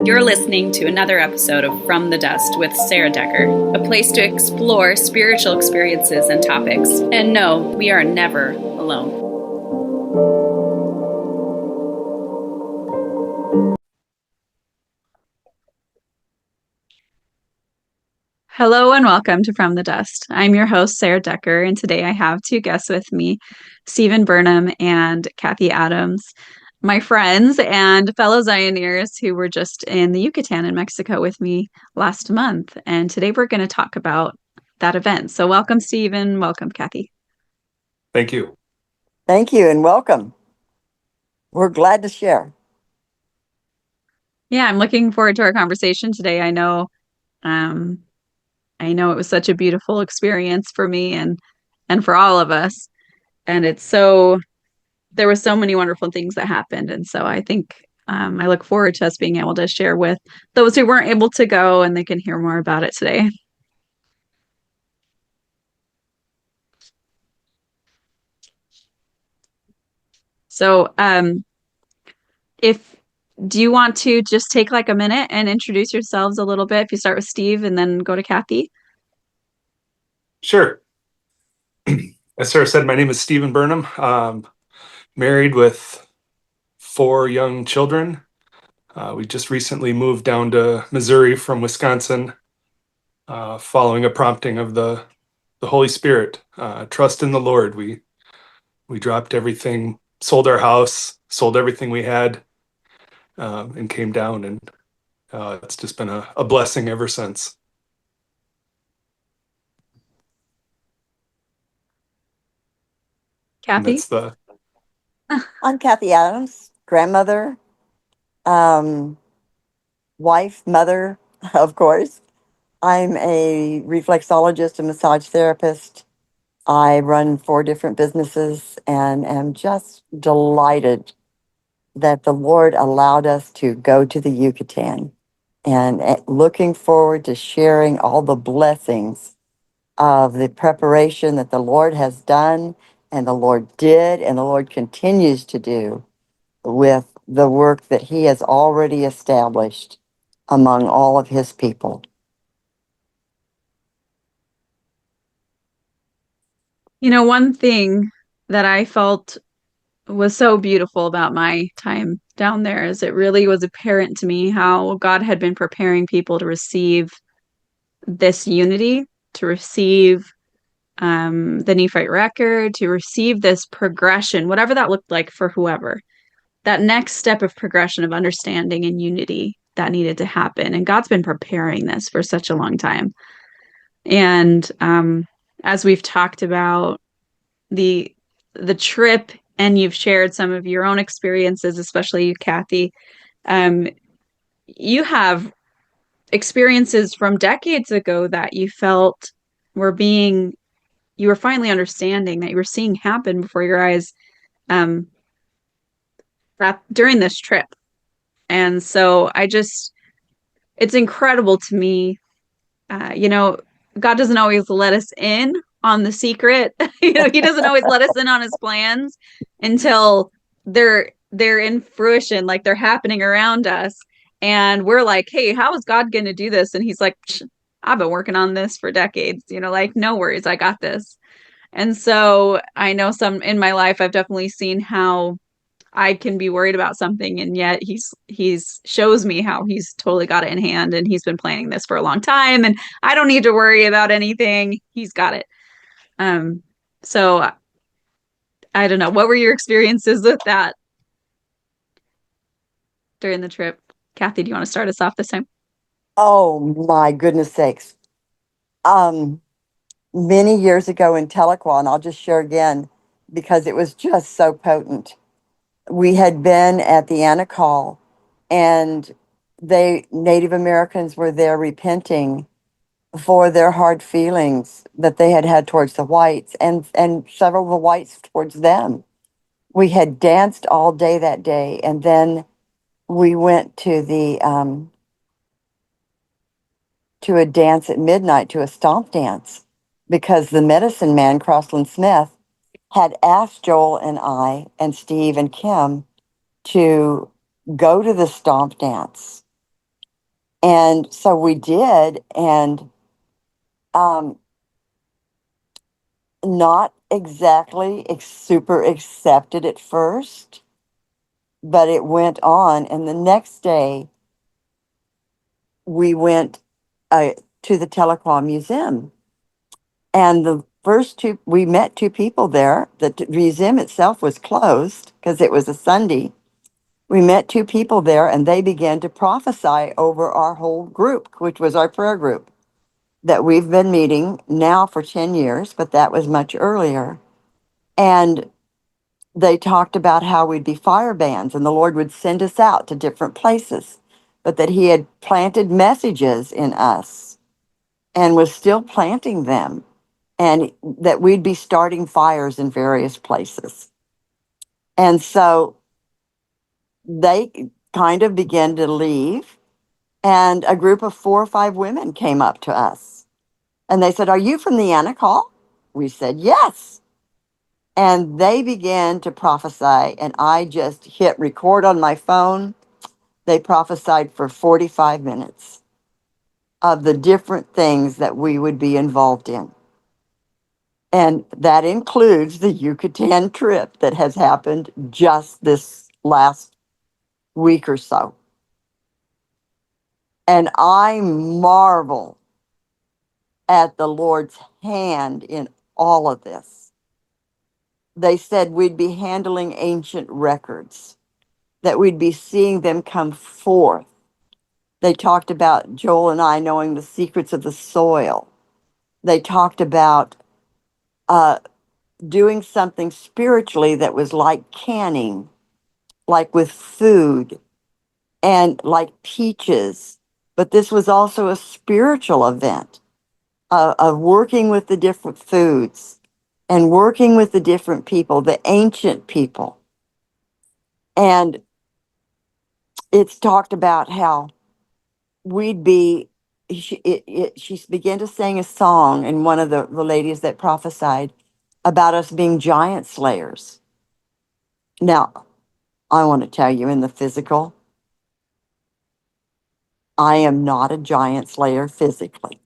You're listening to another episode of From the Dust with Sarah Decker, a place to explore spiritual experiences and topics. And no, we are never alone. Hello and welcome to From the Dust. I'm your host, Sarah Decker, and today I have two guests with me, Stephen Burnham and Kathy Adams, my friends and fellow zioneers who were just in the Yucatan in Mexico with me last month. And today we're going to talk about that event. So welcome, Stephen. Welcome, Kathy. Thank you. Thank you and welcome. We're glad to share. Yeah, I'm looking forward to our conversation today. I know it was such a beautiful experience for me and for all of us. And there were so many wonderful things that happened. And so I think I look forward to us being able to share with those who weren't able to go, and they can hear more about it today. So if do you want to just take like a minute and introduce yourselves a little bit? If you start with Steve and then go to Kathy. Sure. As Sarah said, my name is Stephen Burnham. Married with 4 young children. We just recently moved down to Missouri from Wisconsin, following a prompting of the Holy Spirit. Trust in the Lord. We dropped everything, sold our house, sold everything we had, and came down, and it's just been a blessing ever since. Kathy? That's the I'm Kathy Adams, grandmother, wife, mother, of course. I'm a reflexologist and massage therapist. I run 4 different businesses and am just delighted that the Lord allowed us to go to the Yucatan and looking forward to sharing all the blessings of the preparation that the Lord has done and the Lord did and the Lord continues to do with the work that he has already established among all of his people. You know, one thing that I felt was so beautiful about my time down there is it really was apparent to me how God had been preparing people to receive this unity, to receive the Nephite record, to receive this progression, whatever that looked like for whoever, that next step of progression of understanding and unity that needed to happen. And God's been preparing this for such a long time. And as we've talked about the trip, and you've shared some of your own experiences, especially you, Kathy, you have experiences from decades ago that you felt were being you were finally understanding that you were seeing happen before your eyes um, during this trip. And so it's incredible to me. God doesn't always let us in on the secret. He doesn't always let us in on his plans until they're in fruition, like they're happening around us. And we're like, hey, how is God going to do this? And he's like, I've been working on this for decades, like, no worries, I got this. And so I know some in my life, I've definitely seen how I can be worried about something, and yet he's shows me how he's totally got it in hand, and he's been planning this for a long time, and I don't need to worry about anything. He's got it. So I don't know. What were your experiences with that during the trip? Kathy, do you want to start us off this time? Oh my goodness sakes. Many years ago in Tahlequah, and I'll just share again because it was just so potent. We had been at the Anacall, and Native Americans were there repenting for their hard feelings that they had had towards the whites and several of the whites towards them. We had danced all day that day, and then we went to a dance at midnight, to a stomp dance, because the medicine man, Crossland Smith, had asked Joel and I and Steve and Kim to go to the stomp dance And so we did, and um, not exactly super accepted at first, but it went on. And the next day, we went to the Telequah Museum. And the first two, we met two people there. The museum itself was closed because it was a Sunday. We met two people there, and they began to prophesy over our whole group, which was our prayer group that we've been meeting now for 10 years, but that was much earlier. And they talked about how we'd be fire bands and the Lord would send us out to different places, but that He had planted messages in us and was still planting them, and that we'd be starting fires in various places. And so they kind of began to leave, and a group of 4 or 5 women came up to us and they said, "Are you from the Anacall?" We said, "Yes." And they began to prophesy, and I just hit record on my phone. They prophesied for 45 minutes of the different things that we would be involved in. And that includes the Yucatan trip that has happened just this last week or so. And I marvel at the Lord's hand in all of this. They said we'd be handling ancient records, that we'd be seeing them come forth. They talked about Joel and I knowing the secrets of the soil. They talked about doing something spiritually that was like canning, like with food, and like peaches. But this was also a spiritual event of working with the different foods and working with the different people, the ancient people. And it's talked about how we'd be, she began to sing a song, and one of the ladies that prophesied about us being giant slayers. Now, I want to tell you, in the physical, I am not a giant slayer physically,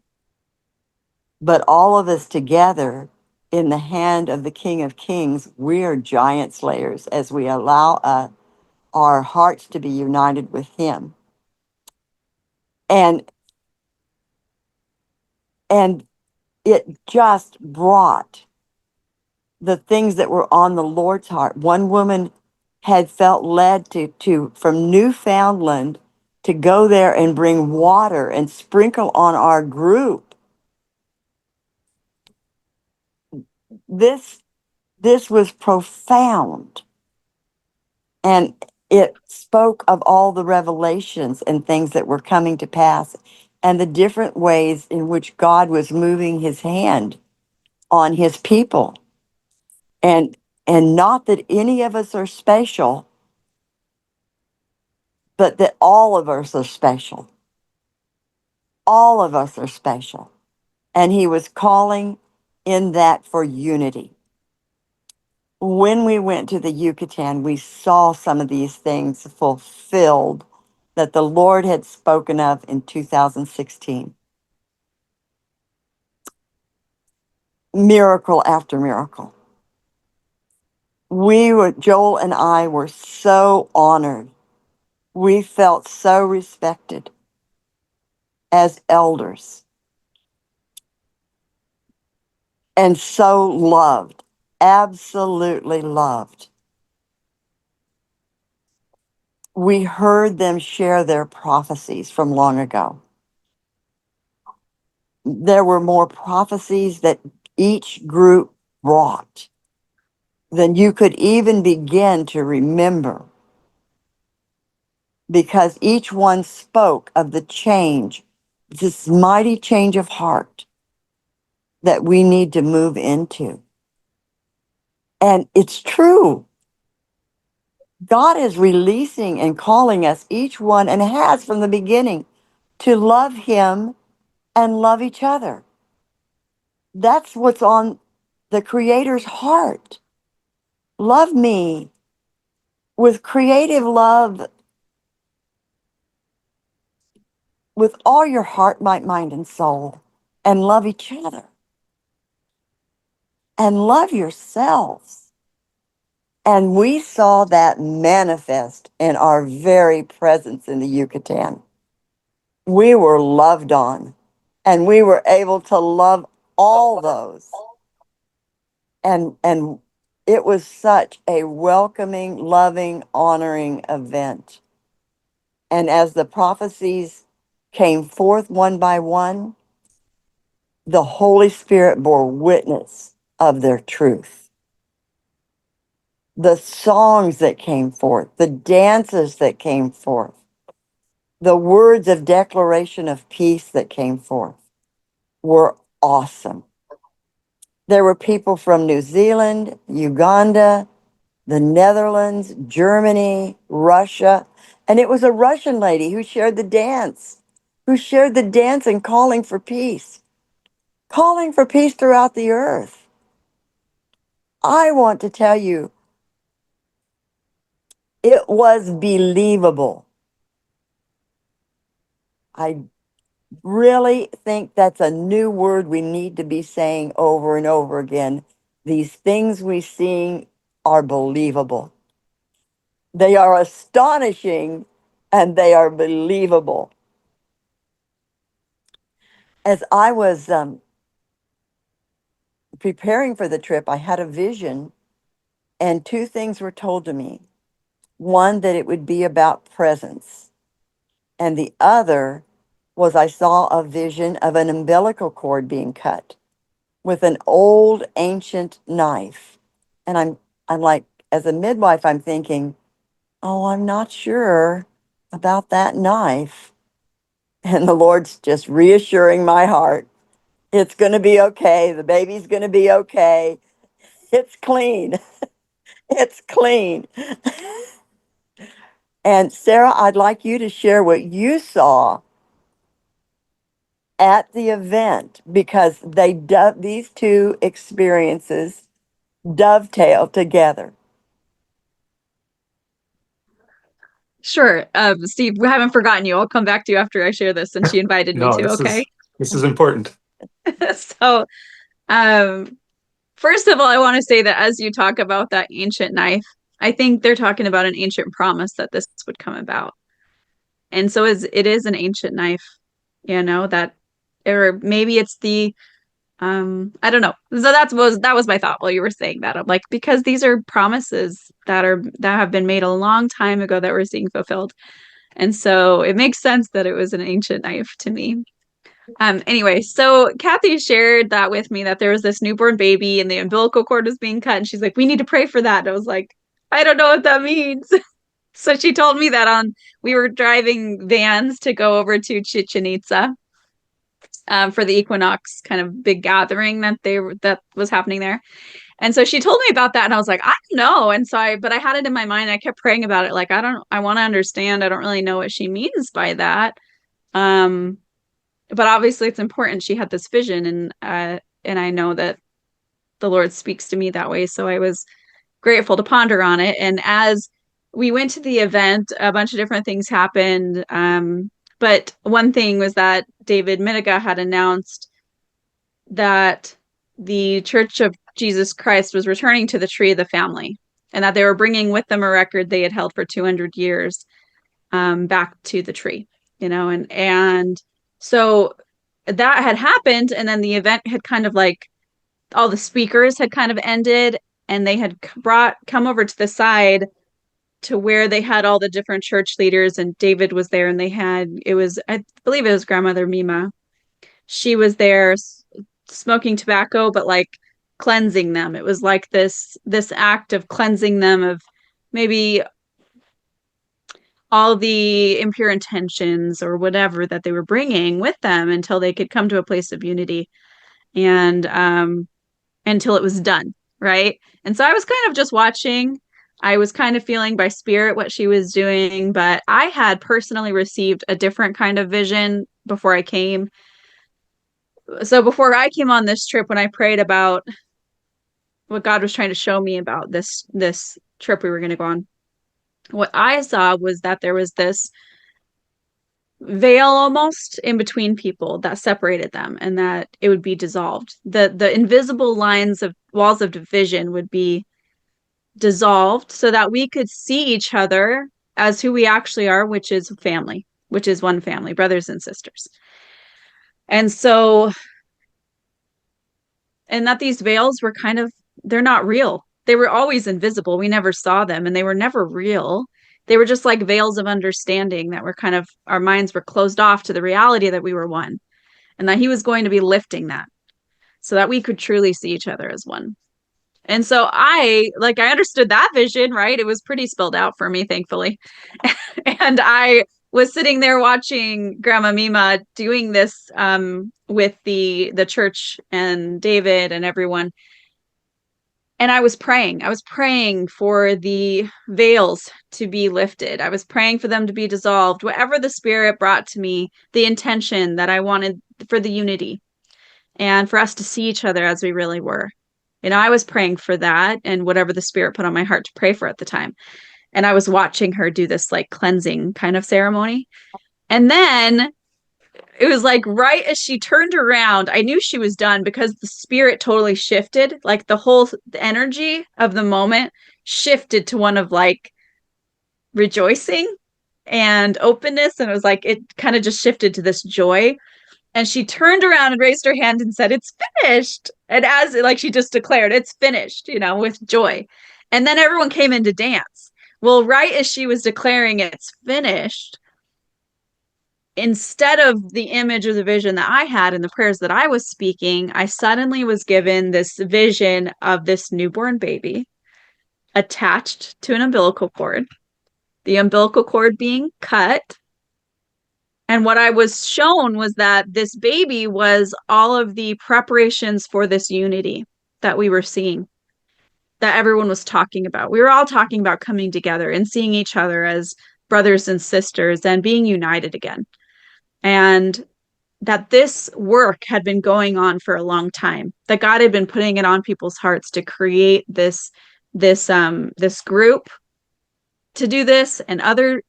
but all of us together in the hand of the King of Kings, we are giant slayers as we allow our hearts to be united with Him. And and it just brought the things that were on the Lord's heart. One woman had felt led to from Newfoundland to go there and bring water and sprinkle on our group. This was profound, and it spoke of all the revelations and things that were coming to pass, and the different ways in which God was moving His hand on His people. And not that any of us are special, but that all of us are special. All of us are special. And He was calling in that for unity. When we went to the Yucatan, we saw some of these things fulfilled that the Lord had spoken of in 2016. Miracle after miracle. Joel and I were so honored. We felt so respected as elders and so loved, absolutely loved. We heard them share their prophecies from long ago. There were more prophecies that each group brought than you could even begin to remember, because each one spoke of the change, this mighty change of heart that we need to move into. And it's true. God is releasing and calling us, each one, and has from the beginning, to love Him and love each other. That's what's on the Creator's heart. Love me with creative love with all your heart, might, mind, and soul, and love each other and love yourselves. And we saw that manifest in our very presence in the Yucatan. We were loved on, and we were able to love all those. And it was such a welcoming, loving, honoring event. And as the prophecies came forth one by one, the Holy Spirit bore witness of their truth. The songs that came forth, the dances that came forth, the words of declaration of peace that came forth were awesome. There were people from New Zealand, Uganda, the Netherlands, Germany, Russia, and it was a Russian lady who shared the dance and calling for peace throughout the earth. I want to tell you, it was believable. I really think that's a new word we need to be saying over and over again. These things we see are believable. They are astonishing and they are believable. As I was preparing for the trip, I had a vision, and two things were told to me. One, that it would be about presence, and the other was I saw a vision of an umbilical cord being cut with an old ancient knife. And I'm like, as a midwife, I'm thinking, oh, I'm not sure about that knife. And the Lord's just reassuring my heart. It's going to be okay. The baby's going to be okay. It's clean. It's clean. And Sarah, I'd like you to share what you saw at the event, because these two experiences dovetail together. Sure. Steve, we haven't forgotten you. I'll come back to you after I share this since she invited me No, to, okay? this is important. So, um, first of all, I want to say that as you talk about that ancient knife, I think they're talking about an ancient promise that this would come about. And so it is an ancient knife, that, or maybe it's the I don't know. So that was my thought while you were saying that. I'm like, because these are promises that have been made a long time ago that we're seeing fulfilled. And so it makes sense that it was an ancient knife to me. Anyway, so Kathy shared that with me, that there was this newborn baby and the umbilical cord was being cut. And she's like, we need to pray for that. And I was like, I don't know what that means. So she told me that we were driving vans to go over to Chichen Itza, for the Equinox kind of big gathering that was happening there. And so she told me about that, and I was like, I don't know. And so but I had it in my mind. I kept praying about it. Like, I want to understand. I don't really know what she means by that. Um, but obviously it's important. She had this vision, and I know that the Lord speaks to me that way. So I was grateful to ponder on it. And as we went to the event, a bunch of different things happened. But one thing was that David Miniga had announced that the Church of Jesus Christ was returning to the tree of the family, and that they were bringing with them a record they had held for 200 years, back to the tree, and so that had happened. And then the event had kind of like, all the speakers had kind of ended, and they had come over to the side to where they had all the different church leaders, and David was there, and I believe it was grandmother Mima. She was there smoking tobacco, but like cleansing them. It was like this act of cleansing them of maybe all the impure intentions or whatever that they were bringing with them, until they could come to a place of unity, and until it was done, right? And so I was kind of just watching. I was kind of feeling by spirit what she was doing, but I had personally received a different kind of vision before I came. So before I came on this trip, when I prayed about what God was trying to show me about this trip we were going to go on, what I saw was that there was this veil almost in between people that separated them, and that it would be dissolved. The invisible lines of walls of division would be dissolved so that we could see each other as who we actually are, which is family, which is one family, brothers and sisters. And so, and that these veils were kind of, they're not real. They were always invisible. We never saw them, and they were never real. They were just like veils of understanding that were kind of, our minds were closed off to the reality that we were one, and that he was going to be lifting that so that we could truly see each other as one. And so I understood that vision, right? It was pretty spelled out for me, thankfully. And I was sitting there watching Grandma Mima doing this with the church and David and everyone. And I was praying. I was praying for the veils to be lifted. I was praying for them to be dissolved. Whatever the Spirit brought to me, the intention that I wanted for the unity and for us to see each other as we really were. And I was praying for that and whatever the Spirit put on my heart to pray for at the time. And I was watching her do this like cleansing kind of ceremony. And then it was like right as she turned around, I knew she was done because the Spirit totally shifted. Like the whole energy of the moment shifted to one of like rejoicing and openness. And it was like, it kind of just shifted to this joy. And she turned around and raised her hand and said, "It's finished." And as like she just declared, "It's finished," with joy. And then everyone came in to dance. Well, right as she was declaring it's finished, instead of the image or the vision that I had in the prayers that I was speaking, I suddenly was given this vision of this newborn baby attached to an umbilical cord, the umbilical cord being cut. And what I was shown was that this baby was all of the preparations for this unity that we were seeing, that everyone was talking about. We were all talking about coming together and seeing each other as brothers and sisters and being united again. And that this work had been going on for a long time, that God had been putting it on people's hearts to create this group to do this, and other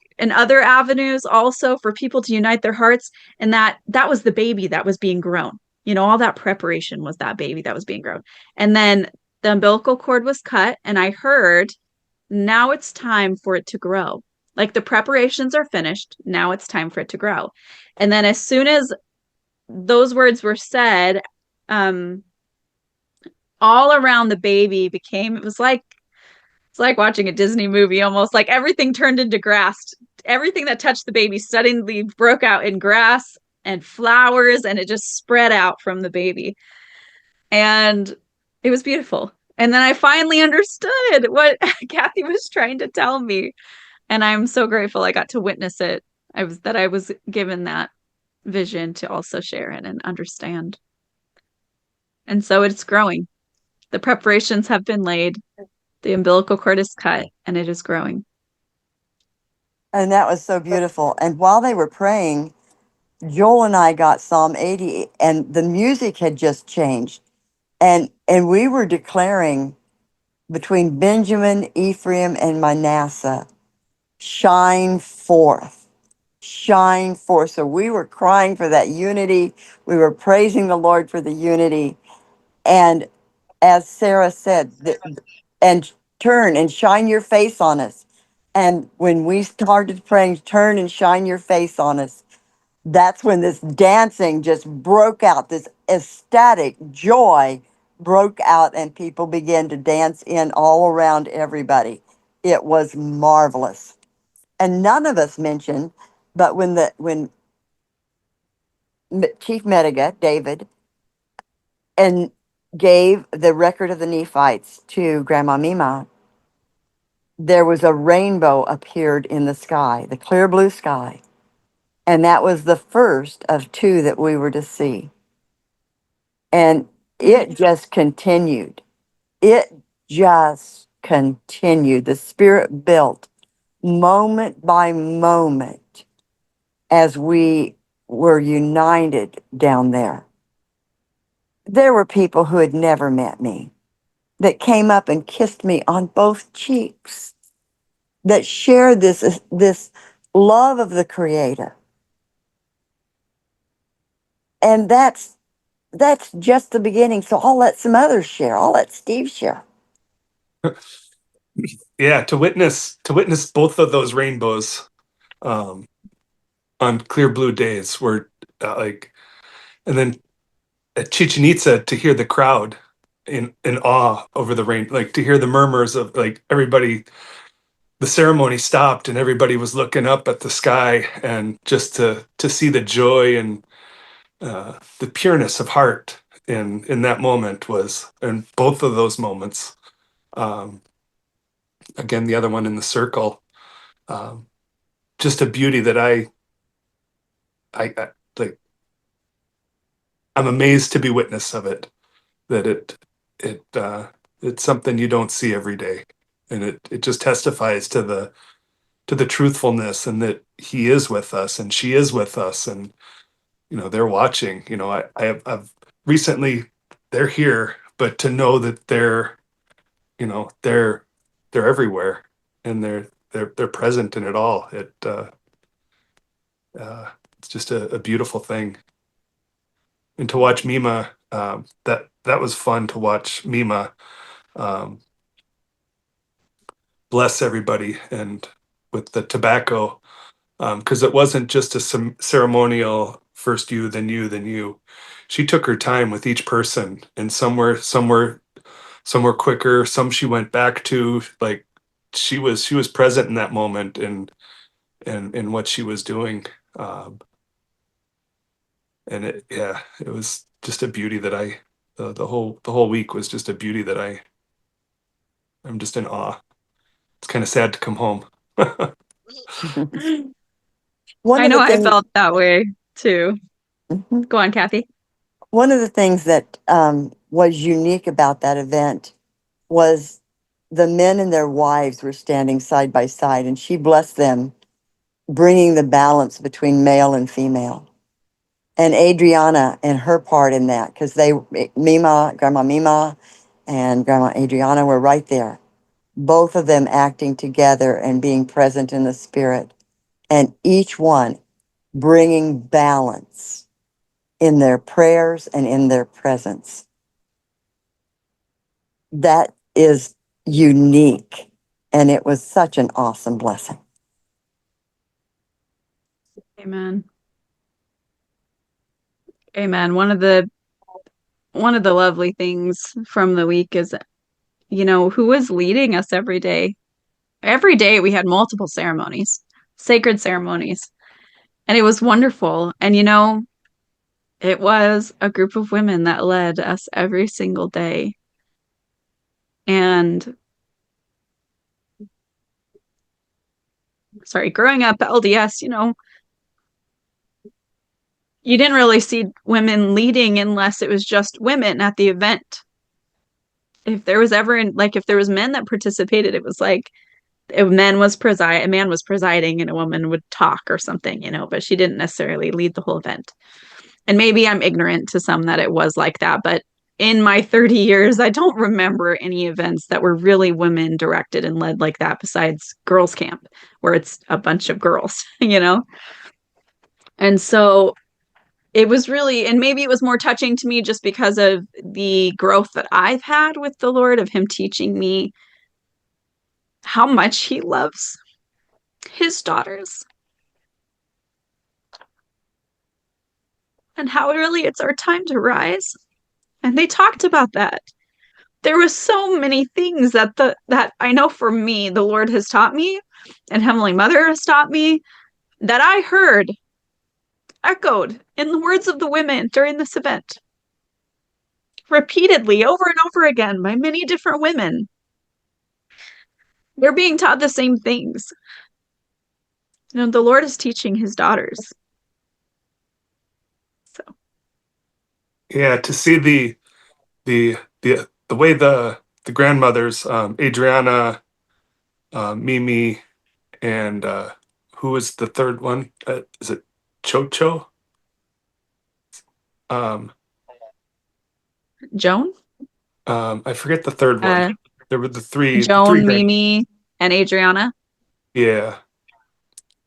avenues also for people to unite their hearts. And that was the baby that was being grown. All that preparation was that baby that was being grown. And then the umbilical cord was cut, and I heard, now it's time for it to grow. Like the preparations are finished, now it's time for it to grow. And then as soon as those words were said, all around the baby became, it's like watching a Disney movie almost. Like everything turned into grass. Everything that touched the baby suddenly broke out in grass and flowers, and it just spread out from the baby. And it was beautiful. And then I finally understood what Kathy was trying to tell me. And I'm so grateful I got to witness it. I was given that vision to also share it and understand. And so it's growing. The preparations have been laid. The umbilical cord is cut, and it is growing. And that was so beautiful. And while they were praying, Joel and I got Psalm 80, and the music had just changed. And we were declaring between Benjamin, Ephraim, and Manasseh, shine forth, shine forth. So we were crying for that unity. We were praising the Lord for the unity. And as Sarah said, and turn and shine your face on us. And when we started praying, turn and shine your face on us, that's when this dancing just broke out. This ecstatic joy broke out, and people began to dance in all around everybody. It was marvelous. And none of us mentioned, but when Chief Mediga, David, and gave the record of the Nephites to Grandma Mima, there was a rainbow appeared in the sky, the clear blue sky. And that was the first of two that we were to see. And it just continued. It just continued. The Spirit built moment by moment as we were united down there. There were people who had never met me that came up and kissed me on both cheeks, that shared this love of the Creator. And that's just the beginning. So I'll let some others share. I'll let Steve share. Yeah, to witness both of those rainbows on clear blue days were like, and then at Chichen Itza to hear the crowd in awe over the rain, like to hear the murmurs of like everybody. The ceremony stopped and everybody was looking up at the sky, and just to see the joy and the pureness of heart in that moment was, in both of those moments. Um, Again, the other one in the circle, um, just a beauty that I like. I'm amazed to be witness of it. That it's something you don't see every day, and it just testifies to the truthfulness, and that he is with us and she is with us, and they're watching. I've recently, they're here, but to know that you know they're they're everywhere, and they're present in it all. It's just a beautiful thing. And to watch Mima, that was fun to watch Mima um, bless everybody, and with the tobacco, because it wasn't just a ceremonial first you, then you, then you. She took her time with each person, and some were quicker, some she went back to, like she was present in that moment, and what she was doing. Um, and it was just a beauty that the whole week was just a beauty that I'm just in awe. It's kind of sad to come home. One I of know the I things, felt that way too. Mhm. Go on, Kathy. One of the things that was unique about that event was the men and their wives were standing side by side, and she blessed them, bringing the balance between male and female. And Adriana and her part in that, because Grandma Mima and Grandma Adriana were right there, both of them acting together and being present in the spirit, and each one bringing balance in their prayers and in their presence. That is unique, and it was such an awesome blessing. Amen. Amen. One of the lovely things from the week is, who was leading us every day. Every day we had multiple ceremonies, sacred ceremonies, and it was wonderful. And it was a group of women that led us every single day. And sorry, growing up LDS, you didn't really see women leading unless it was just women at the event. If there was ever if there was men that participated, it was like a man was presiding and a woman would talk or something, but she didn't necessarily lead the whole event. And maybe I'm ignorant to some that it was like that, but in my 30 years, I don't remember any events that were really women directed and led like that besides girls camp, where it's a bunch of girls, And so it was really, and maybe it was more touching to me just because of the growth that I've had with the Lord, of him teaching me how much he loves his daughters and how really it's our time to rise. And they talked about that. There was so many things that I know for me, the Lord has taught me and Heavenly Mother has taught me, that I heard echoed in the words of the women during this event repeatedly over and over again by many different women. They're being taught the same things. The Lord is teaching his daughters. So Yeah, to see the way the grandmothers, Adriana, Mimi, and who was the third one? Is it Chocho? Um, Joan, I forget the third one. uh, There were the three Joan, grand. Mimi, and Adriana. Yeah,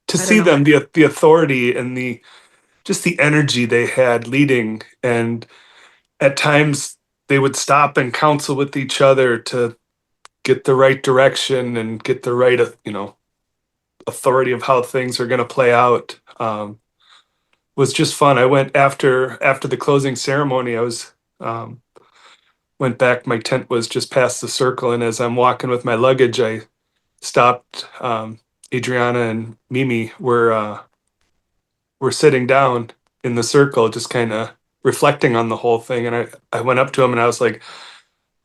to I don't see know. them, the authority and just the energy they had leading. And at times they would stop and counsel with each other to get the right direction and get the right, authority of how things are going to play out. Was just fun. I went after the closing ceremony. I was went back. My tent was just past the circle, and as I'm walking with my luggage, I stopped. Adriana and Mimi were sitting down in the circle, just kind of reflecting on the whole thing. And I went up to him and I was like,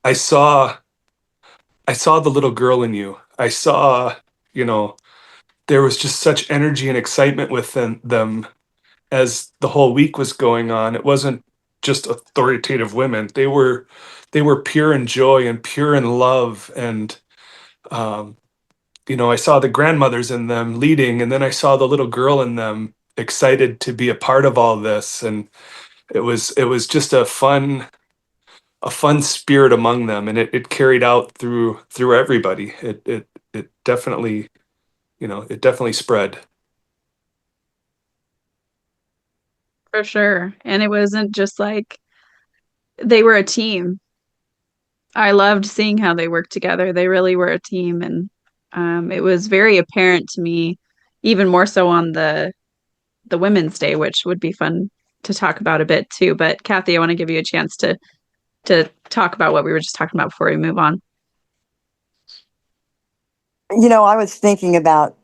I saw I saw the little girl in you. I saw, you know, there was just such energy and excitement within them as the whole week was going on. It wasn't just authoritative women. They were pure in joy and pure in love. And um, I saw the grandmothers in them leading, and then I saw the little girl in them excited to be a part of all this. And it was just a fun spirit among them, and it carried out through everybody. It definitely, it definitely spread. For sure. And it wasn't just like they were a team. I loved seeing how they worked together. They really were a team, and it was very apparent to me, even more so on the Women's Day, which would be fun to talk about a bit too. But Kathy, I want to give you a chance to talk about what we were just talking about before we move on. I was thinking about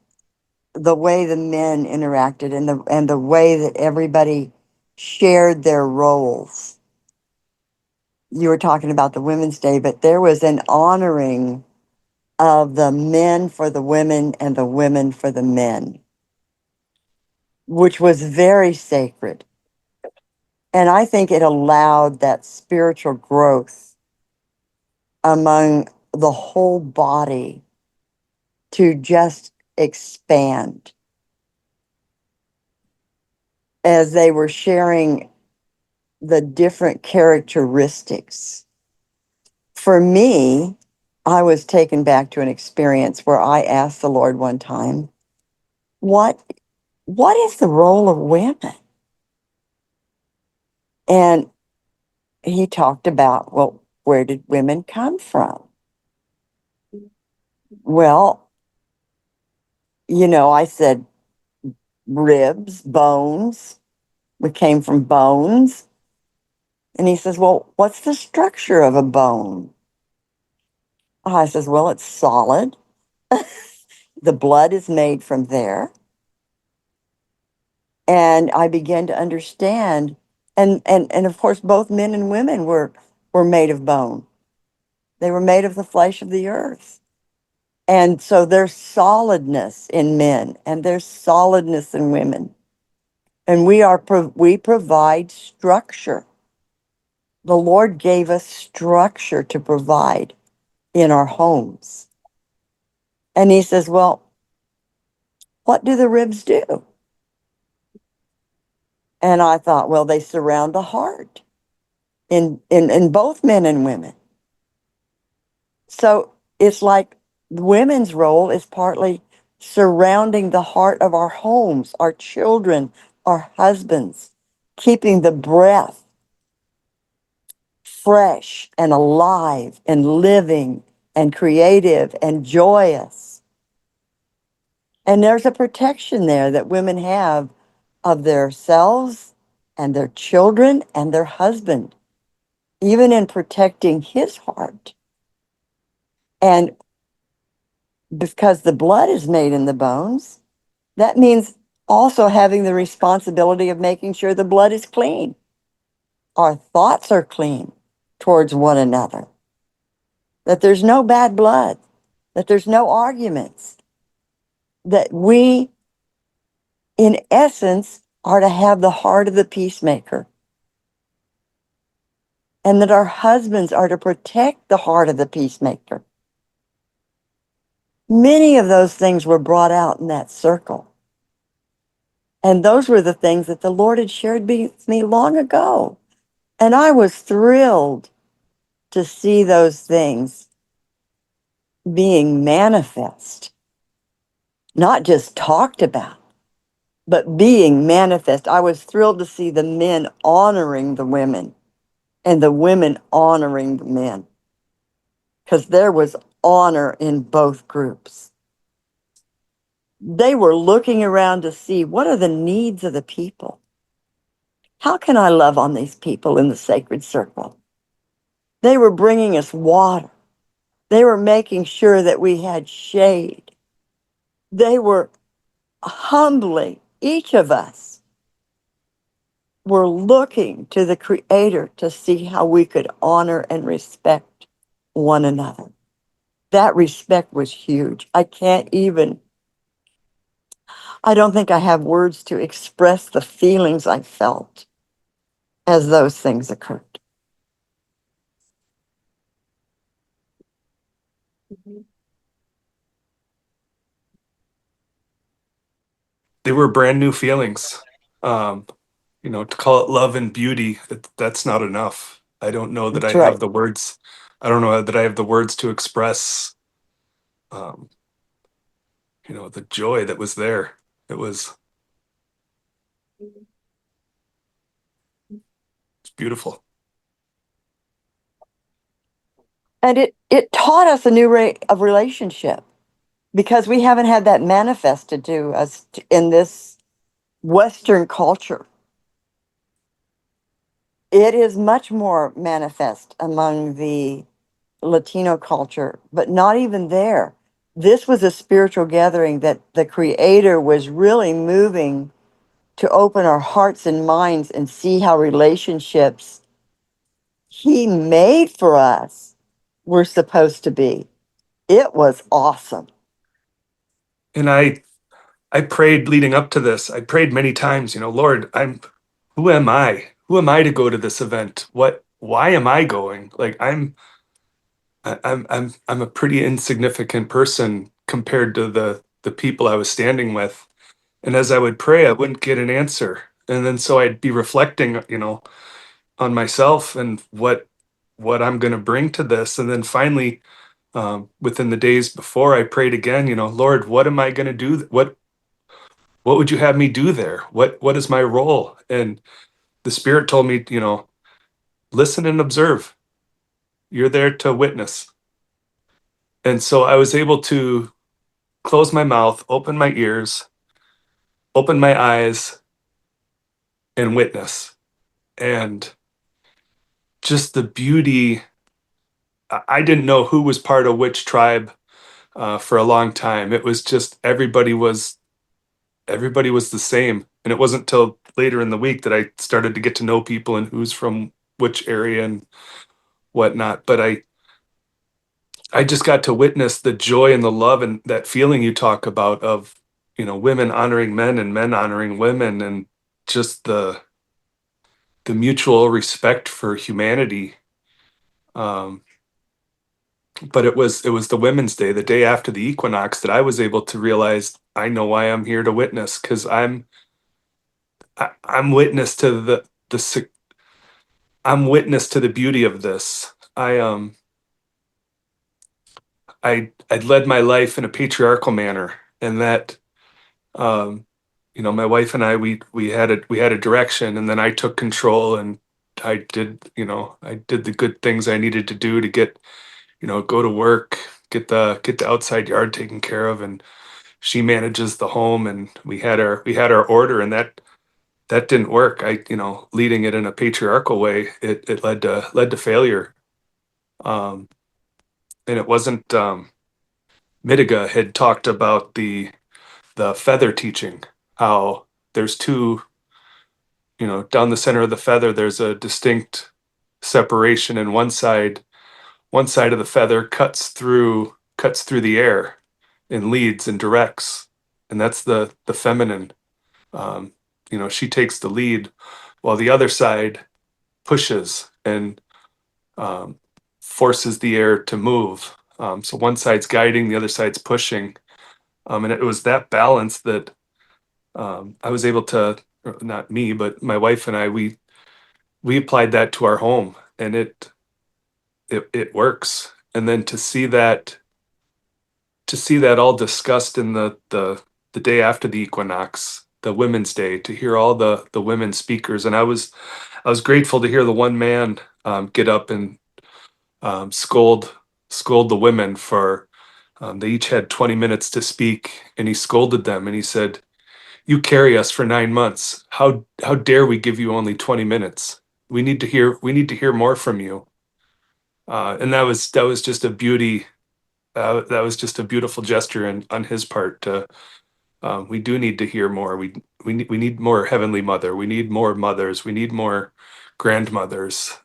the way the men interacted and the way that everybody shared their roles. You were talking about the Women's Day, but there was an honoring of the men for the women and the women for the men, which was very sacred. And I think it allowed that spiritual growth among the whole body to just expand as they were sharing the different characteristics. For me, I was taken back to an experience where I asked the Lord one time, what is the role of women? And he talked about, well, where did women come from? Well, I said ribs, bones. We came from bones. And he says, well, what's the structure of a bone? I says, well, it's solid. The blood is made from there. And I began to understand. And of course, both men and women were made of bone. They were made of the flesh of the earth. And so there's solidness in men and there's solidness in women. And we provide structure. The Lord gave us structure to provide in our homes. And he says, well, what do the ribs do? And I thought, well, they surround the heart in both men and women. So it's like women's role is partly surrounding the heart of our homes, our children, our husbands, keeping the breath fresh and alive and living and creative and joyous. And there's a protection there that women have of themselves and their children and their husband, even in protecting his heart. And because the blood is made in the bones, that means also having the responsibility of making sure the blood is clean. Our thoughts are clean towards one another, that there's no bad blood, that there's no arguments, that we, in essence, are to have the heart of the peacemaker, and that our husbands are to protect the heart of the peacemaker. Many of those things were brought out in that circle. And those were the things that the Lord had shared with me long ago. And I was thrilled to see those things being manifest, not just talked about, but being manifest. I was thrilled to see the men honoring the women and the women honoring the men, because there was honor in both groups. They were looking around to see, what are the needs of the people? How can I love on these people in the sacred circle? They were bringing us water. They were making sure that we had shade. They were humbly, each of us were looking to the Creator to see how we could honor and respect one another. That respect was huge. I don't think I have words to express the feelings I felt as those things occurred. They were brand new feelings. Um, to call it love and beauty, that's not enough. I don't know that I That's have right. the words. I don't know that I have the words to express, um, the joy that was there. It was beautiful. And it taught us a new way of relationship, because we haven't had that manifested to us in this Western culture. It is much more manifest among the Latino culture, but not even there. This was a spiritual gathering that the Creator was really moving to open our hearts and minds and see how relationships He made for us were supposed to be. It was awesome. And I prayed leading up to this. I prayed many times, Lord, who am I? Who am I to go to this event? Why am I going? Like I'm a pretty insignificant person compared to the people I was standing with. And as I would pray, I wouldn't get an answer. And then so I'd be reflecting, on myself and what I'm going to bring to this. And then finally, within the days before, I prayed again, Lord, what am I going to do? What would you have me do there? What is my role? And the Spirit told me, listen and observe. You're there to witness. And so I was able to close my mouth, open my ears, open my eyes, and witness. And just the beauty. I didn't know who was part of which tribe for a long time. It was just everybody was the same, and it wasn't till later in the week that I started to get to know people and who's from which area and whatnot. But I just got to witness the joy and the love and that feeling you talk about of women honoring men and men honoring women, and just the mutual respect for humanity. Um, but it was the Women's Day, the day after the equinox, that I was able to realize I know why I'm here to witness, because I'm witness to the I'm witness to the beauty of this. I'd led my life in a patriarchal manner, and that um, my wife and I, we had a direction, and then I took control, and I did the good things I needed to do to get go to work, get the outside yard taken care of, and she manages the home, and we had our order, and that didn't work. Leading it in a patriarchal way, it led to failure. Um, and it wasn't. Mitiga had talked about the feather teaching, how there's two, down the center of the feather, there's a distinct separation, and one side of the feather cuts through the air and leads and directs, and that's the feminine. Um, she takes the lead, while the other side pushes and um, forces the air to move. So one side's guiding, the other side's pushing, and it was that balance that I was able to, or not me, but my wife and I, we applied that to our home, and it works. And then to see that all discussed in the day after the equinox, the Women's Day, to hear all the women speakers. And I was grateful to hear the one man get up and scold the women for they each had 20 minutes to speak, and he scolded them and he said, "You carry us for 9 months. How dare we give you only 20 minutes? We need to hear more from you." And that was just a beauty. That was just a beautiful gesture on his part. We do need to hear more. We need more Heavenly Mother. We need more mothers. We need more grandmothers.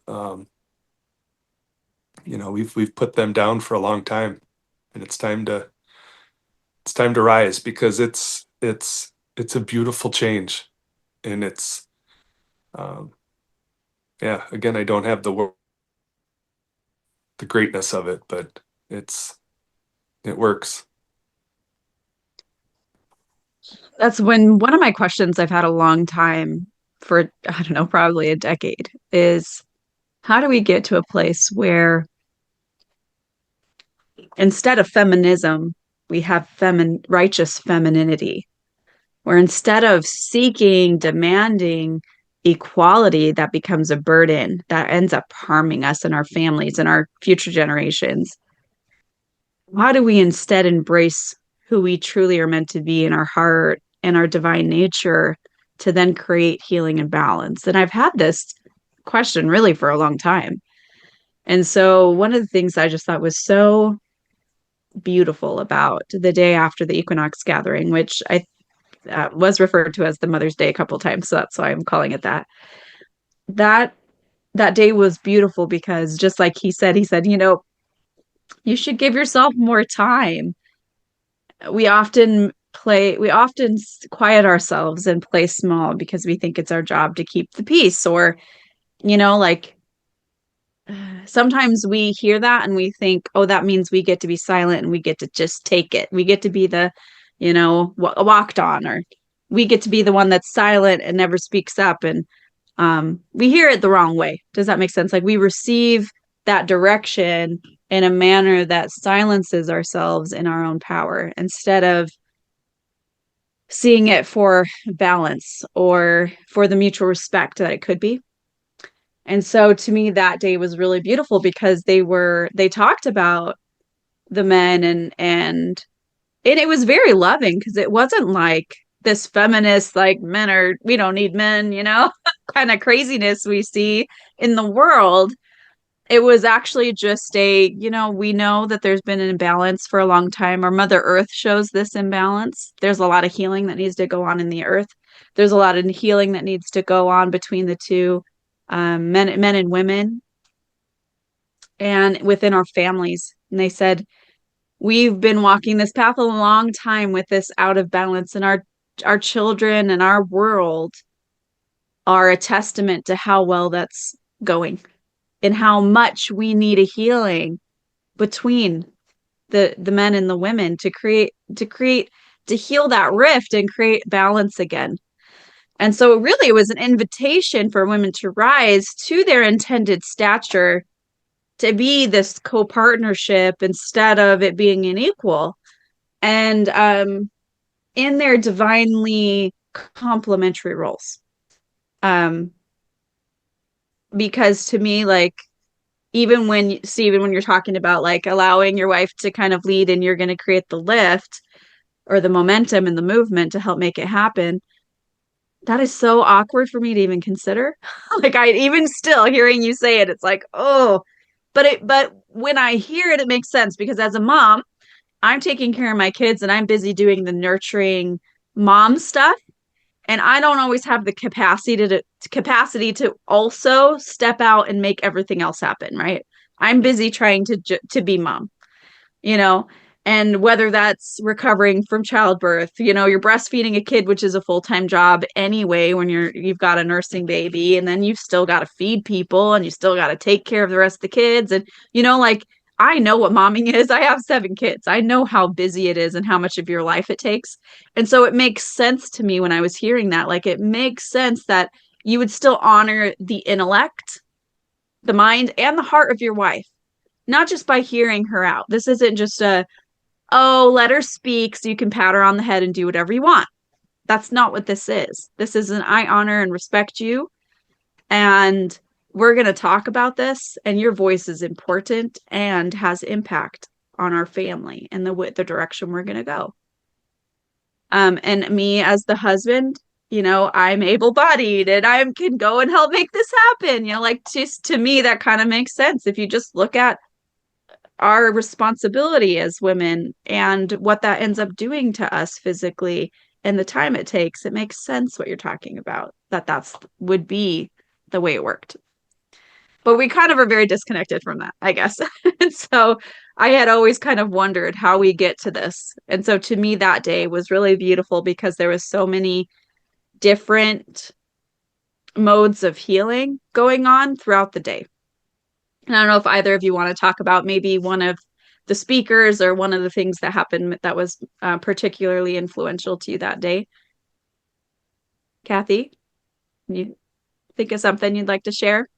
We've put them down for a long time, and it's time to rise, because it's a beautiful change, and it's um, yeah. Again, I don't have the greatness of it, but it works. That's when one of my questions I've had a long time for, I don't know, probably a decade is how do we get to a place where instead of feminism, we have righteous femininity, where instead of seeking, demanding equality, that becomes a burden that ends up harming us and our families and our future generations. How do we instead embrace who we truly are meant to be in our heart and our divine nature to then create healing and balance? And I've had this question really for a long time. And so one of the things I just thought was so beautiful about the day after the Equinox Gathering, which I was referred to as the Mother's Day a couple of times, so that's why I'm calling it that. That that day was beautiful because just like he said, you should give yourself more time. We often quiet ourselves and play small because we think it's our job to keep the peace, or like sometimes we hear that and we think, oh, that means we get to be silent and we get to just take it. We get to be the, walked on, or we get to be the one that's silent and never speaks up. And we hear it the wrong way. Does that make sense? Like we receive that direction in a manner that silences ourselves in our own power instead of seeing it for balance or for the mutual respect that it could be. And so to me, that day was really beautiful because they talked about the men and it was very loving because it wasn't like this feminist, like we don't need men, kind of craziness we see in the world. It was actually just we know that there's been an imbalance for a long time. Our Mother Earth shows this imbalance. There's a lot of healing that needs to go on in the earth. There's a lot of healing that needs to go on between the two men and women and within our families. And they said, we've been walking this path a long time with this out of balance, and our children and our world are a testament to how well that's going and how much we need a healing between the men and the women to heal that rift and create balance again. And so really it was an invitation for women to rise to their intended stature, to be this co-partnership instead of it being an equal, and in their divinely complementary roles. Because to me, like, even when Stephen, when you're talking about like allowing your wife to kind of lead and you're going to create the lift or the momentum and the movement to help make it happen, that is so awkward for me to even consider. Like I even still hearing you say it, it's like, oh, but when I hear it, it makes sense because as a mom, I'm taking care of my kids and I'm busy doing the nurturing mom stuff. And I don't always have the capacity to also step out and make everything else happen, right? I'm busy trying to be mom, you know, and whether that's recovering from childbirth, you're breastfeeding a kid, which is a full-time job anyway, when you've got a nursing baby, and then you've still got to feed people and you still got to take care of the rest of the kids. And, like, I know what momming is. I have 7 kids. I know how busy it is and how much of your life it takes. And so it makes sense to me when I was hearing that, like, it makes sense that you would still honor the intellect, the mind, and the heart of your wife, not just by hearing her out. This isn't just let her speak so you can pat her on the head and do whatever you want. That's not what this is. This is an I honor and respect you, and we're going to talk about this, and your voice is important and has impact on our family and the direction we're going to go. And me as the husband, I'm able-bodied and I can go and help make this happen. Like, just to me, that kind of makes sense. If you just look at our responsibility as women and what that ends up doing to us physically and the time it takes, it makes sense what you're talking about, that's would be the way it worked. But we kind of are very disconnected from that, I guess. And so I had always kind of wondered how we get to this. And so to me, that day was really beautiful because there was so many different modes of healing going on throughout the day. And I don't know if either of you want to talk about maybe one of the speakers or one of the things that happened that was particularly influential to you that day. Kathy, can you think of something you'd like to share?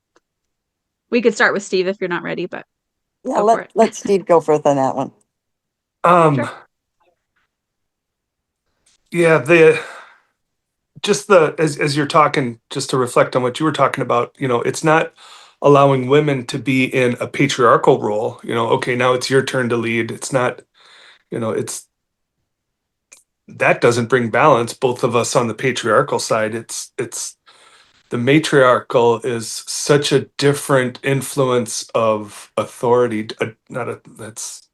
We could start with Steve if you're not ready, but Yeah, go for it. let Steve go first on that one. Sure. Yeah, as you're talking, just to reflect on what you were talking about, it's not allowing women to be in a patriarchal role. Okay, now it's your turn to lead. It's not, it's that doesn't bring balance. Both of us on the patriarchal side, it's the matriarchal is such a different influence of authority. Not a That's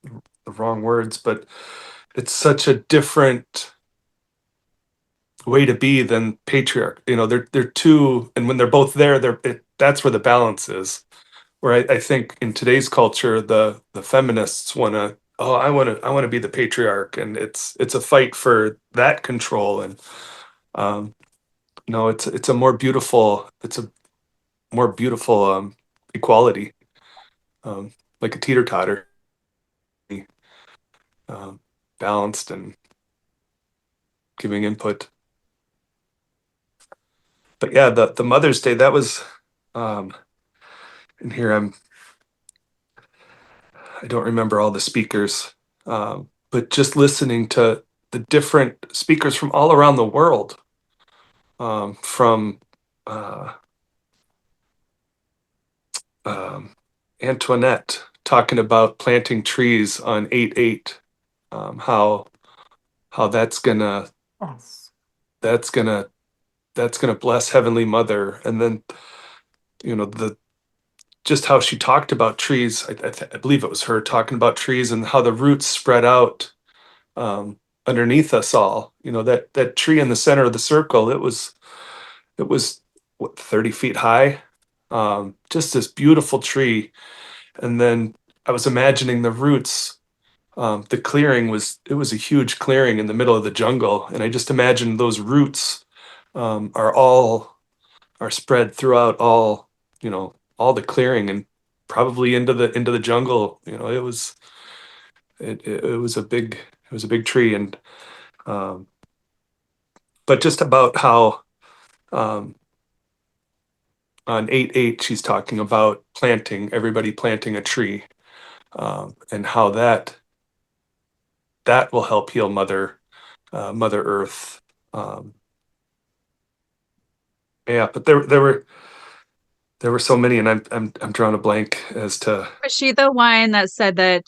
the wrong words, but it's such a different way to be than patriarch. They're two, and when they're both there, that's where the balance is. Where I think in today's culture, the feminists want to, oh, I want to be the patriarch, and it's a fight for that control. And no, it's a more beautiful equality, like a teeter totter, balanced and giving input. But yeah, the Mother's Day, that was and here I don't remember all the speakers, but just listening to the different speakers from all around the world, from uh, um, Antoinette talking about planting trees on 8/8, how Yes. that's gonna that's gonna bless Heavenly Mother, and then the just how she talked about trees. I believe it was her talking about trees and how the roots spread out underneath us all. That tree in the center of the circle. It was what, 30 feet high. Just this beautiful tree. And then I was imagining the roots. The clearing was a huge clearing in the middle of the jungle, and I just imagined those roots are spread throughout all the clearing and probably into the jungle. It was a big tree. And um, but just about how um, on 8/8 she's talking about everybody planting a tree, and how that will help heal Mother Earth. Um, yeah, but there were so many, and I'm drawing a blank as to. Was she the one that said that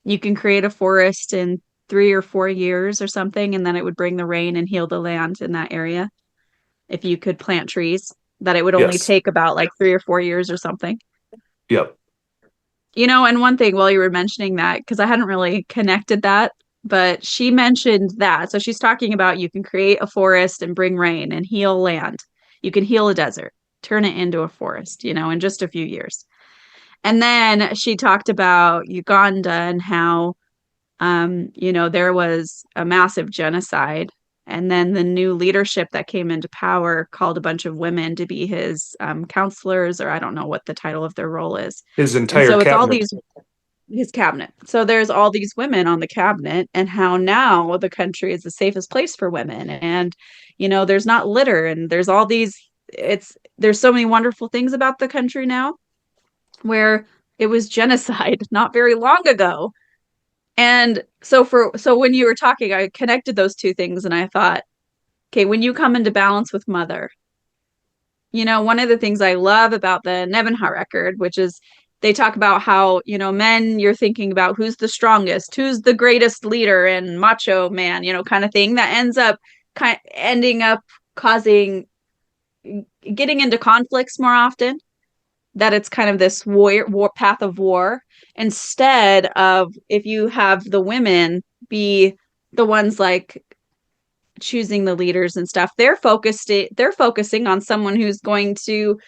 you can create a forest in 3 or 4 years or something, and then it would bring the rain and heal the land in that area if you could plant trees? That it would only Yes. take about like 3 or 4 years or something. Yep. And one thing while you were mentioning that, because I hadn't really connected that, but she mentioned that. So she's talking about you can create a forest and bring rain and heal land. You can heal a desert, turn it into a forest, in just a few years. And then she talked about Uganda and how, there was a massive genocide. And then the new leadership that came into power called a bunch of women to be his counselors, or I don't know what the title of their role is. His And entire so it's all cabinet. his cabinet. So there's all these women on the cabinet, and how now the country is the safest place for women. And, there's not litter, and there's all these, there's so many wonderful things about the country now, where it was genocide not very long ago. And so when you were talking, I connected those two things and I thought, okay, when you come into balance with mother, one of the things I love about the Nebenha record, which is they talk about how, men, you're thinking about who's the strongest, who's the greatest leader and macho man, kind of thing that ending up causing getting into conflicts more often, that it's kind of this war path of war, instead of if you have the women be the ones like choosing the leaders and stuff, they're focusing on someone who's going to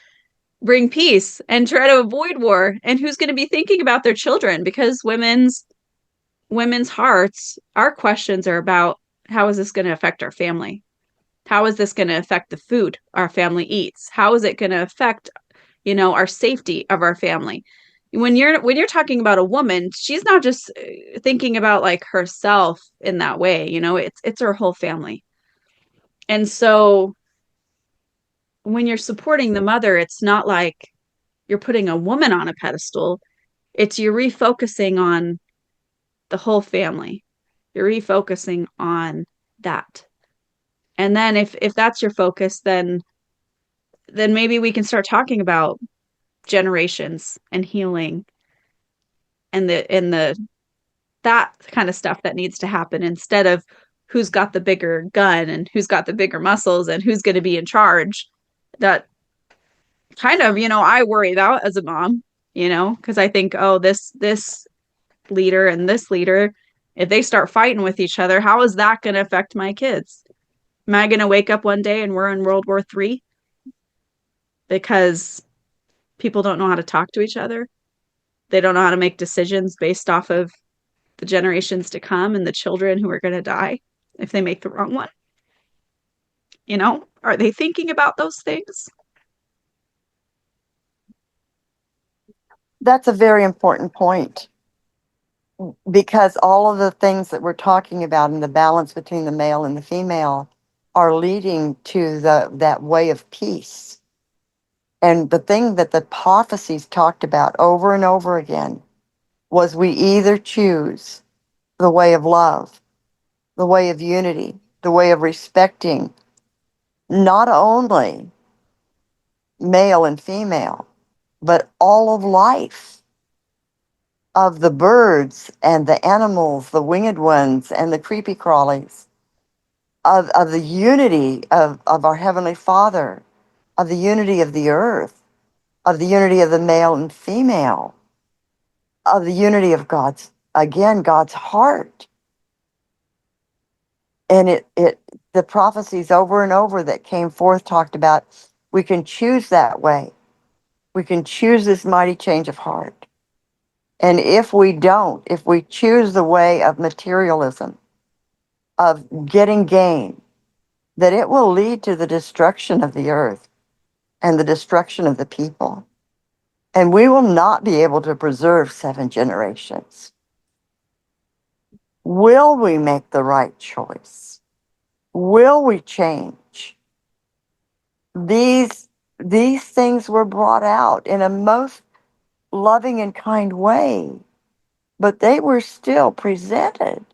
bring peace and try to avoid war, and who's going to be thinking about their children, because women's hearts, our questions are about, how is this going to affect our family? How is this going to affect the food our family eats? How is it going to affect, our safety of our family? When you're talking about a woman, she's not just thinking about like herself in that way, it's her whole family. And so when you're supporting the mother, it's not like you're putting a woman on a pedestal. It's you're refocusing on the whole family. You're refocusing on that. And then if that's your focus, then maybe we can start talking about generations and healing and the that kind of stuff that needs to happen, instead of who's got the bigger gun and who's got the bigger muscles and who's going to be in charge. That kind of, I worry about as a mom, because I think, oh, this leader and this leader, if they start fighting with each other, how is that going to affect my kids? Am I going to wake up one day and we're in World War III because people don't know how to talk to each other? They don't know how to make decisions based off of the generations to come and the children who are going to die if they make the wrong one. Are they thinking about those things? That's a very important point, because all of the things that we're talking about in the balance between the male and the female are leading to that way of peace. And the thing that the prophecies talked about over and over again was, we either choose the way of love, the way of unity, the way of respecting not only male and female, but all of life, of the birds and the animals, the winged ones and the creepy crawlies, of the unity of our Heavenly Father, of the unity of the earth, of the unity of the male and female, of the unity of God's heart. And the prophecies over and over that came forth talked about, we can choose that way. We can choose this mighty change of heart. And if we don't, if we choose the way of materialism, of getting gain, that it will lead to the destruction of the earth and the destruction of the people. And we will not be able to preserve 7 generations. Will we make the right choice? Will we change? These things were brought out in a most loving and kind way, but they were still presented.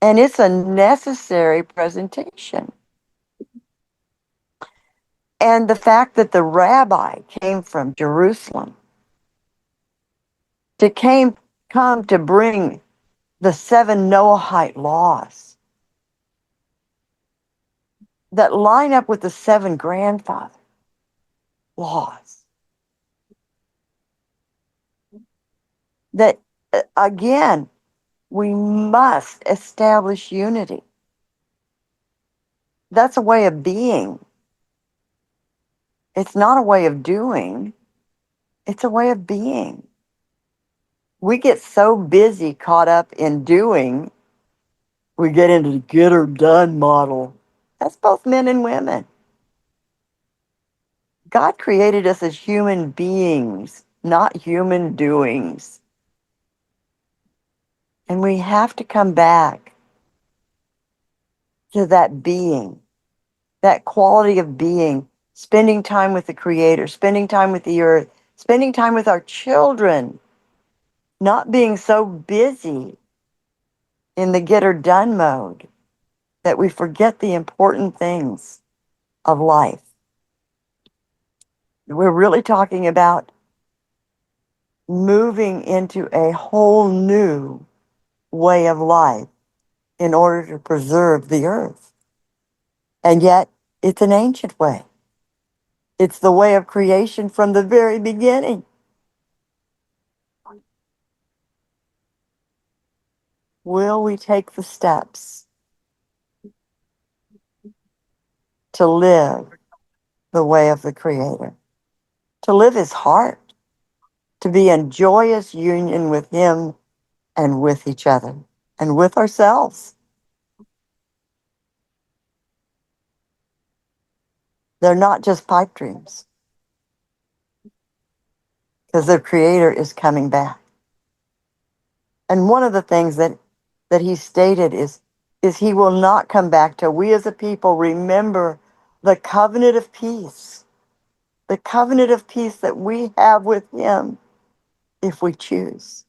And it's a necessary presentation. And the fact that the rabbi came from Jerusalem to come to bring the 7 Noahide laws that line up with the 7 grandfather laws, that again, we must establish unity. That's a way of being. It's not a way of doing. It's a way of being. We get so busy caught up in doing, we get into the get her done model. That's both men and women. God created us as human beings, not human doings. And we have to come back to that being, that quality of being, spending time with the Creator, spending time with the earth, spending time with our children, not being so busy in the get her done mode that we forget the important things of life. We're really talking about moving into a whole new way of life in order to preserve the earth. And yet, it's an ancient way. It's the way of creation from the very beginning. Will we take the steps to live the way of the Creator? To live His heart, to be in joyous union with Him and with each other and with ourselves. They're not just pipe dreams, because the Creator is coming back. And one of the things that He stated is He will not come back till we as a people remember the covenant of peace, the covenant of peace that we have with Him if we choose.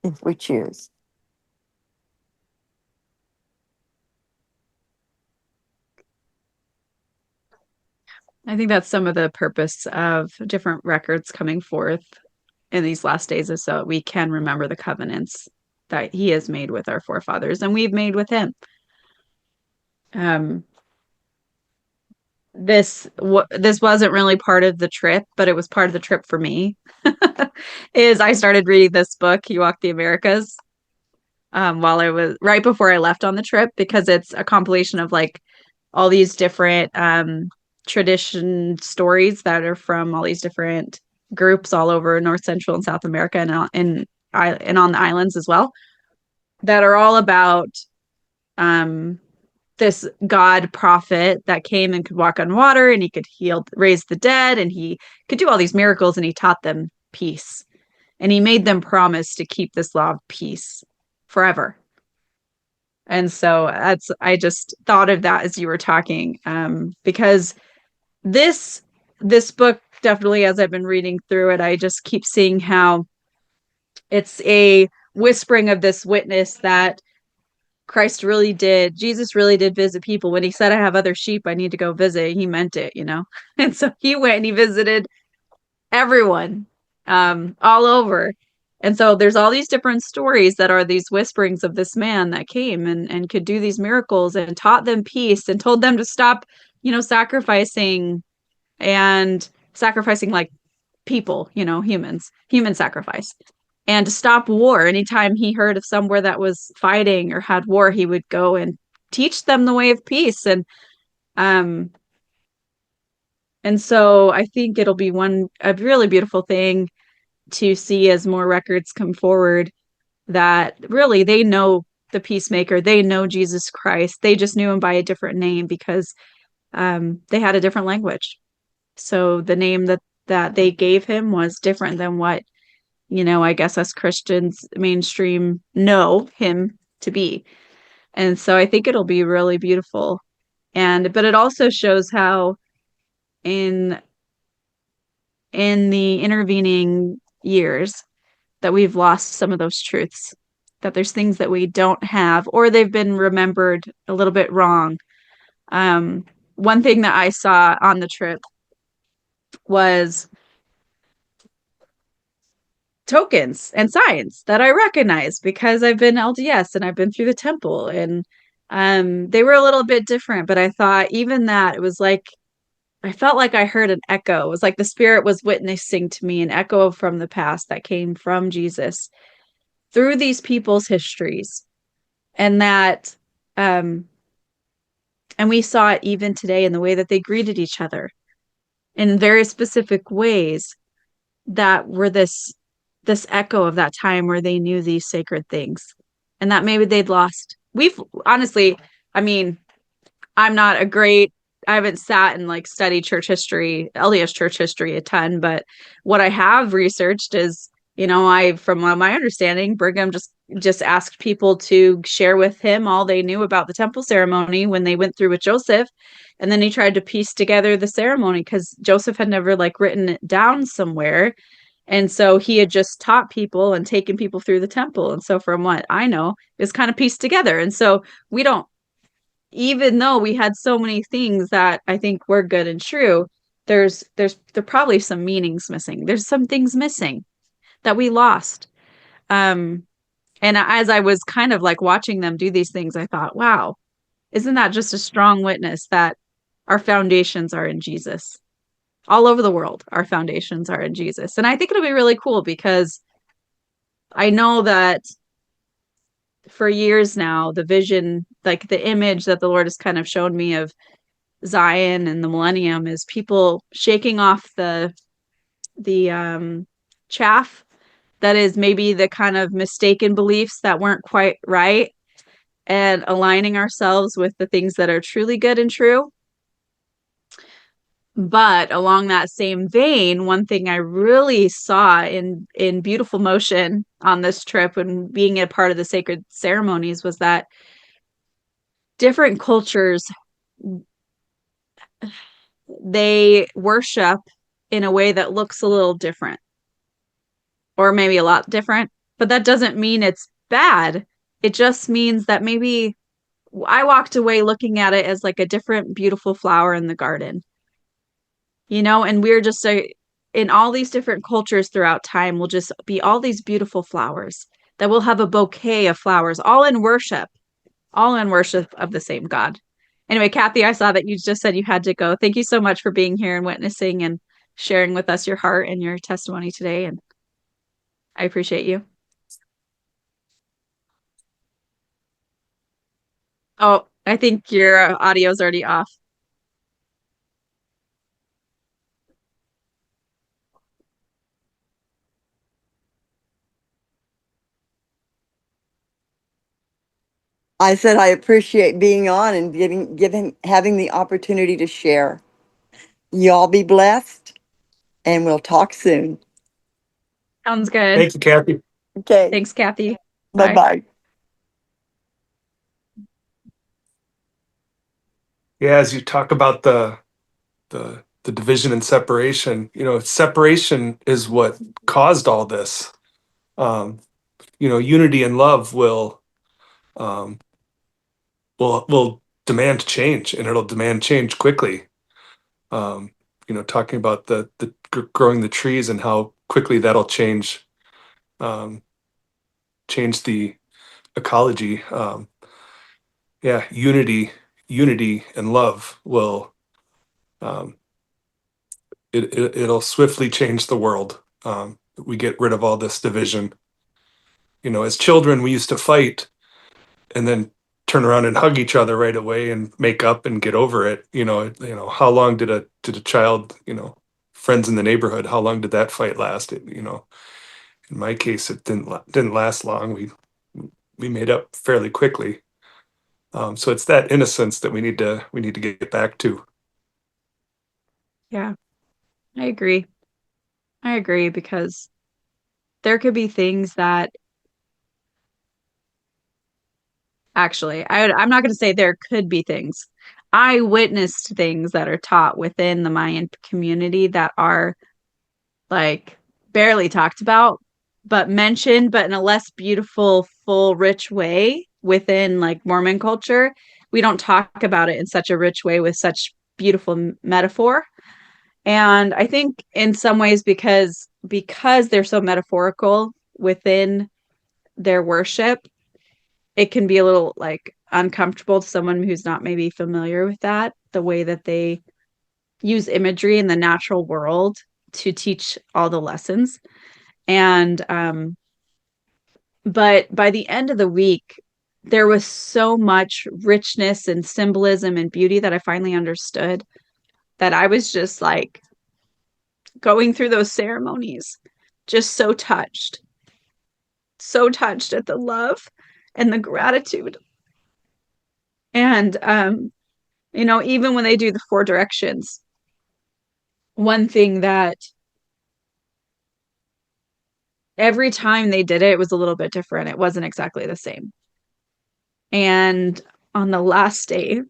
If we choose. I think that's some of the purpose of different records coming forth in these last days is so we can remember the covenants that he has made with our forefathers and we've made with him. Um, this wasn't really part of the trip, but it was part of the trip for me. Is I started reading this book, You Walk the Americas, while I was right before I left on the trip because it's a compilation of like all these different tradition stories that are from all these different groups all over North, Central, and South America and on the islands as well that are all about um, this God prophet that came and could walk on water and he could raise the dead, and he could do all these miracles and he taught them peace. And he made them promise to keep this law of peace forever. And so I just thought of that as you were talking, because this this book definitely, as I've been reading through it, I just keep seeing how it's a whispering of this witness that Jesus really did visit people. When he said, I have other sheep I need to go visit, he meant it, you know? And so he went and he visited everyone, all over. And so there's all these different stories that are these whisperings of this man that came and could do these miracles and taught them peace and told them to stop, sacrificing and sacrificing like people, human sacrifice, and to stop war. Anytime he heard of somewhere that was fighting or had war, he would go and teach them the way of peace. Um and so I think it'll be a really beautiful thing to see as more records come forward that really they know the peacemaker, they know Jesus Christ. They just knew him by a different name because they had a different language. So the name that they gave him was different than what, I guess us Christians mainstream know him to be. And so I think it'll be really beautiful. But it also shows how in the intervening years that we've lost some of those truths, that there's things that we don't have, or they've been remembered a little bit wrong. One thing that I saw on the trip was tokens and signs that I recognize because I've been LDS and I've been through the temple, and they were a little bit different, but I thought even that it was like I felt like I heard an echo. It was like the spirit was witnessing to me an echo from the past that came from Jesus through these people's histories. And that and we saw it even today in the way that they greeted each other in very specific ways that were this echo of that time where they knew these sacred things and that maybe they'd lost. We've honestly, I mean, I'm not a great, I haven't sat and like studied church history, LDS church history a ton, but what I have researched is, from my understanding, Brigham just asked people to share with him all they knew about the temple ceremony when they went through with Joseph. And then he tried to piece together the ceremony because Joseph had never like written it down somewhere. And so he had just taught people and taken people through the temple. And so from what I know, it's kind of pieced together. And so we don't, even though we had so many things that I think were good and true, there probably some meanings missing. There's some things missing that we lost. Um, and as I was kind of like watching them do these things, I thought, wow, isn't that just a strong witness that our foundations are in Jesus? All over the world, our foundations are in Jesus. And I think it'll be really cool because I know that for years now, the vision, like the image that the Lord has kind of shown me of Zion and the millennium is people shaking off the chaff that is maybe the kind of mistaken beliefs that weren't quite right and aligning ourselves with the things that are truly good and true. But along that same vein, one thing I really saw in beautiful motion on this trip and being a part of the sacred ceremonies was that different cultures, they worship in a way that looks a little different or maybe a lot different, but that doesn't mean it's bad. It just means that maybe I walked away looking at it as like a different beautiful flower in the garden, and we're just in all these different cultures throughout time will just be all these beautiful flowers that will have a bouquet of flowers all in worship of the same God. Anyway, Kathy, I saw that you just said you had to go. Thank you so much for being here and witnessing and sharing with us your heart and your testimony today. And I appreciate you. Oh, I think your audio's already off. I said I appreciate being on and having the opportunity to share. Y'all be blessed, and we'll talk soon. Sounds good. Thank you, Kathy. Okay, Thanks, Kathy. bye Bye. bye. Yeah, as you talk about the division and separation, separation is what caused all this. Um, unity and love um, will demand change, and it'll demand change quickly. Um, talking about the growing the trees and how quickly that'll um, change the ecology. Yeah, unity and love will um, it'll swiftly change the world. We get rid of all this division. As children, we used to fight and then turn around and hug each other right away and make up and get over it. How long did a child, friends in the neighborhood, how long did that fight last? In my case, it didn't last long. We made up fairly quickly. So it's that innocence that we need to get back to. Yeah, I agree. I agree because there could be things that actually, I'm not going to say there could be things. I witnessed things that are taught within the Mayan community that are like barely talked about, but mentioned, but in a less beautiful, full, rich way within like Mormon culture. We don't talk about it in such a rich way with such beautiful metaphor. And I think in some ways because they're so metaphorical within their worship, it can be a little like uncomfortable to someone who's not maybe familiar with that, the way that they use imagery in the natural world to teach all the lessons. And but by the end of the week, there was so much richness and symbolism and beauty that I finally understood that I was just like going through those ceremonies, just so touched at the love and the gratitude. And even when they do the four directions, one thing that every time they did it, it was a little bit different. It wasn't exactly the same. And on the last day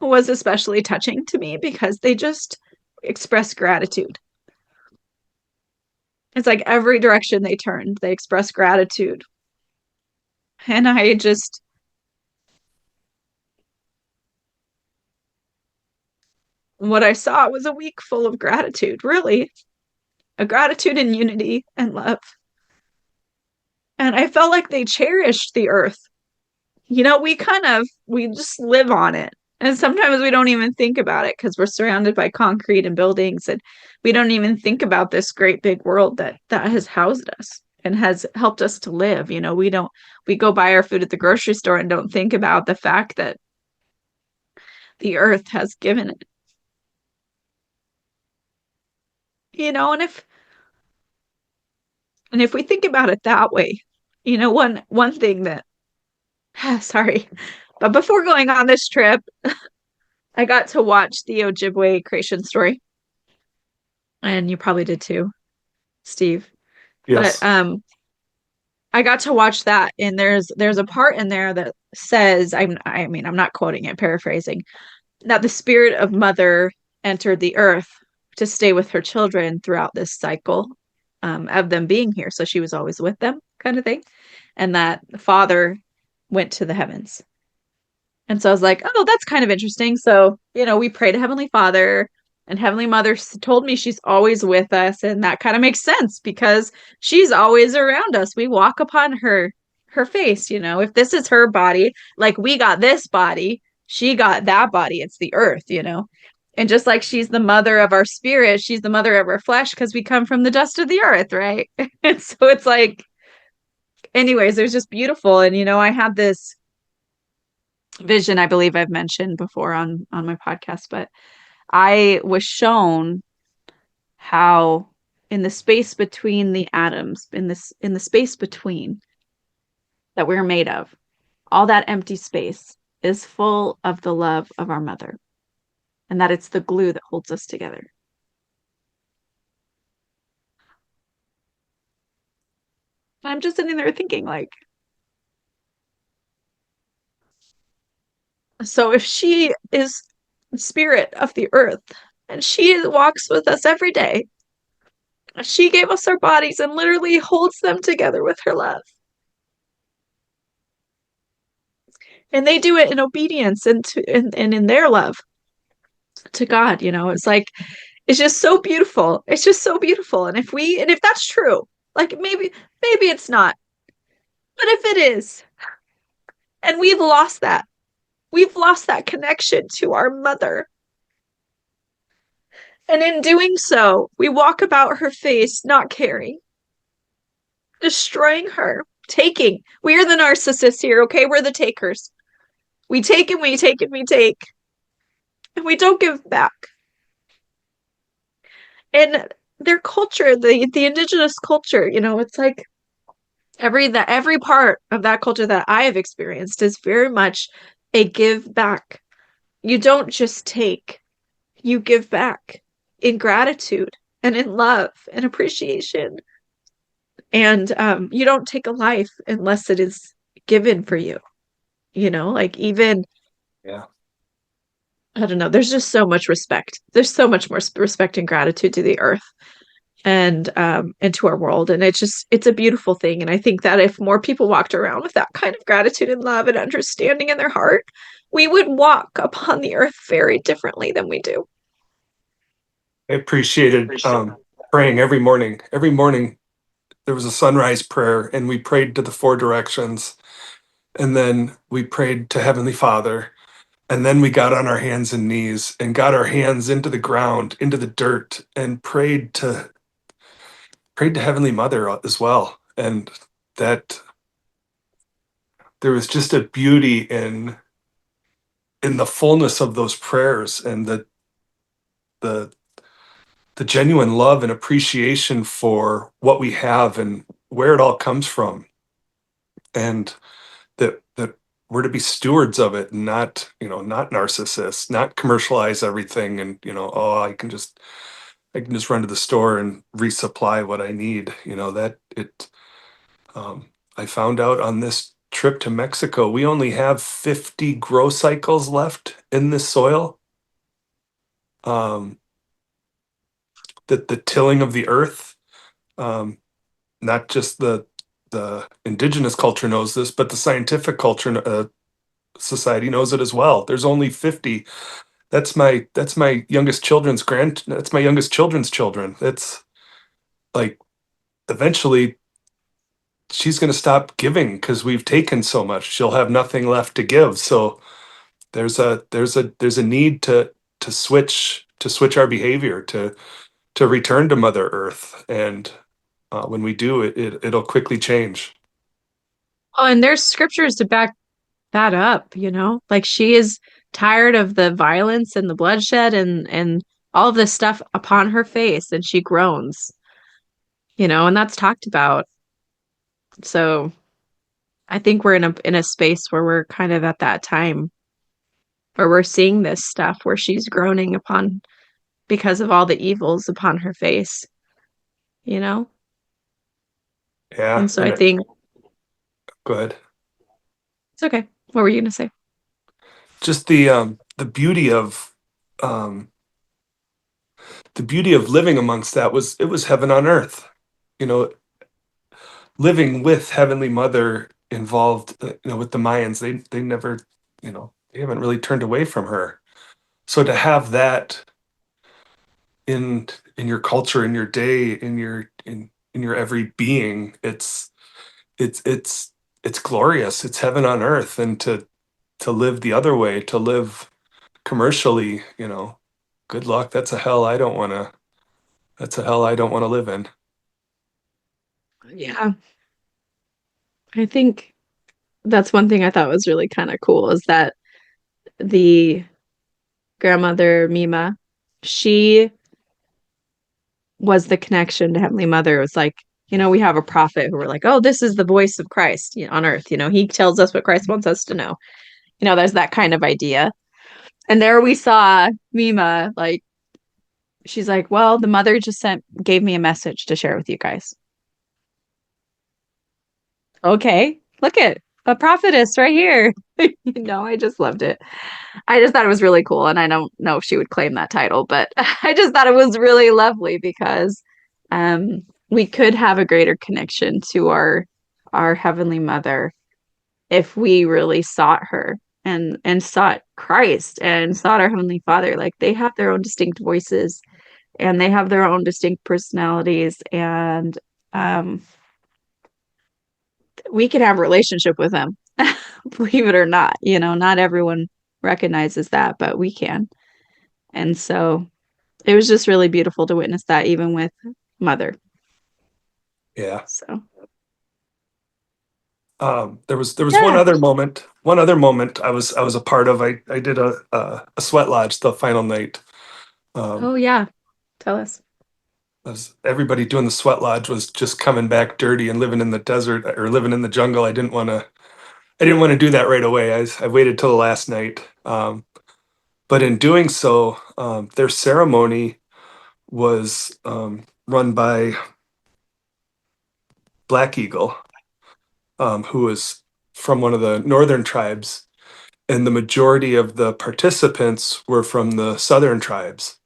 was especially touching to me because they just expressed gratitude. It's like every direction they turned, they expressed gratitude. And what I saw was a week full of gratitude, really, a gratitude and unity and love. And I felt like they cherished the earth. We just live on it. And sometimes we don't even think about it because we're surrounded by concrete and buildings, and we don't even think about this great big world that has housed us and has helped us to live. We go buy our food at the grocery store and don't think about the fact that the earth has given it. And if we think about it that way, one thing that sorry, but before going on this trip, I got to watch the Ojibwe creation story, and you probably did too, Steve. But Yes. I got to watch that, and there's a part in there that says, I'm not quoting it, paraphrasing, that the spirit of mother entered the earth to stay with her children throughout this cycle of them being here. So she was always with them, kind of thing, and that the father went to the heavens. And so I was like, oh, that's kind of interesting. So, we pray to Heavenly Father, and Heavenly Mother told me she's always with us. And that kind of makes sense because she's always around us. We walk upon her face. If this is her body, like we got this body, she got that body. It's the earth. And just like she's the mother of our spirit, she's the mother of our flesh because we come from the dust of the earth, right? And so it's like, anyways, it was just beautiful. And, I had this vision I believe I've mentioned before on my podcast, but I was shown how in the space between the atoms, in the space between that we're made of, all that empty space is full of the love of our mother, and that it's the glue that holds us together. And I'm just sitting there thinking, like, so if she is the spirit of the earth and she walks with us every day, she gave us our bodies and literally holds them together with her love. And they do it in obedience and in their love to God. It's like, it's just so beautiful. It's just so beautiful. And if that's true, like maybe it's not, but if it is, and we've lost that connection to our mother. And in doing so, we walk about her face, not caring, destroying her, taking. We are the narcissists here, okay? We're the takers. We take and we take and we take, and we don't give back. And their culture, the indigenous culture, it's like every part of that culture that I have experienced is very much a give back. You don't just take, you give back in gratitude and in love and appreciation. And you don't take a life unless it is given for you. Like even, Yeah. I don't know, there's just so much respect. There's so much more respect and gratitude to the earth and to our world. And it's a beautiful thing. And I think that if more people walked around with that kind of gratitude and love and understanding in their heart, we would walk upon the earth very differently than we do. I appreciated praying every morning. Every morning there was a sunrise prayer, and we prayed to the four directions. And then we prayed to Heavenly Father. And then we got on our hands and knees and got our hands into the ground, into the dirt, and prayed to Heavenly Mother as well. And that there was just a beauty in the fullness of those prayers, and the the genuine love and appreciation for what we have and where it all comes from, and that we're to be stewards of it, and not narcissists, not commercialize everything, and oh, I can just run to the store and resupply what I need. That it I found out on this trip to Mexico, we only have 50 grow cycles left in this soil. That the tilling of the earth, Um, Not just the indigenous culture knows this, but the scientific culture society knows it as well. There's only 50. That's my youngest children's that's my youngest children's children. It's like eventually she's going to stop giving because we've taken so much. She'll have nothing left to give. So there's a need to switch our behavior, to return to Mother Earth, and when we do, it'll quickly change. Oh, and there's scriptures to back that up, like she is tired of the violence and the bloodshed and all of this stuff upon her face, and she groans, and that's talked about. So I think we're in a space where we're kind of at that time where we're seeing this stuff where she's groaning upon because of all the evils upon her face, you know? Yeah, And so I think go ahead. it's okay. What were you gonna say? Just the beauty of um, living amongst that was it was heaven on earth. You know, living with Heavenly Mother involved. With the Mayans, they never, they haven't really turned away from her. So to have that in your culture, in your day, in your every being, it's glorious. It's heaven on earth. And to live the other way, to live commercially, good luck. That's a hell I don't want to live in. Yeah. I think that's one thing I thought was really kind of cool is that the grandmother Mima, she was the connection to Heavenly Mother. It was like, we have a prophet who we're like, oh, this is the voice of Christ, on earth. He tells us what Christ wants us to know. There's that kind of idea. And there we saw Mima, like, she's like, well, the mother just gave me a message to share with you guys. Okay, look at a prophetess right here. I just loved it. I just thought it was really cool. And I don't know if she would claim that title, but I just thought it was really lovely because we could have a greater connection to our Heavenly Mother if we really sought her and sought Christ and sought our Heavenly Father. Like they have their own distinct voices and they have their own distinct personalities, and um, we can have a relationship with them. Believe it or not, not everyone recognizes that, but we can. And so it was just really beautiful to witness that, even with Mother. Yeah. So There was yeah. one other moment I was a part of. I did a sweat lodge the final night. Um, Oh yeah. Tell us. as everybody doing the sweat lodge was just coming back dirty and living in the desert or living in the jungle. I didn't want to do that right away. I waited till the last night. But in doing so, their ceremony was run by Black Eagle, who was from one of the northern tribes, and the majority of the participants were from the southern tribes.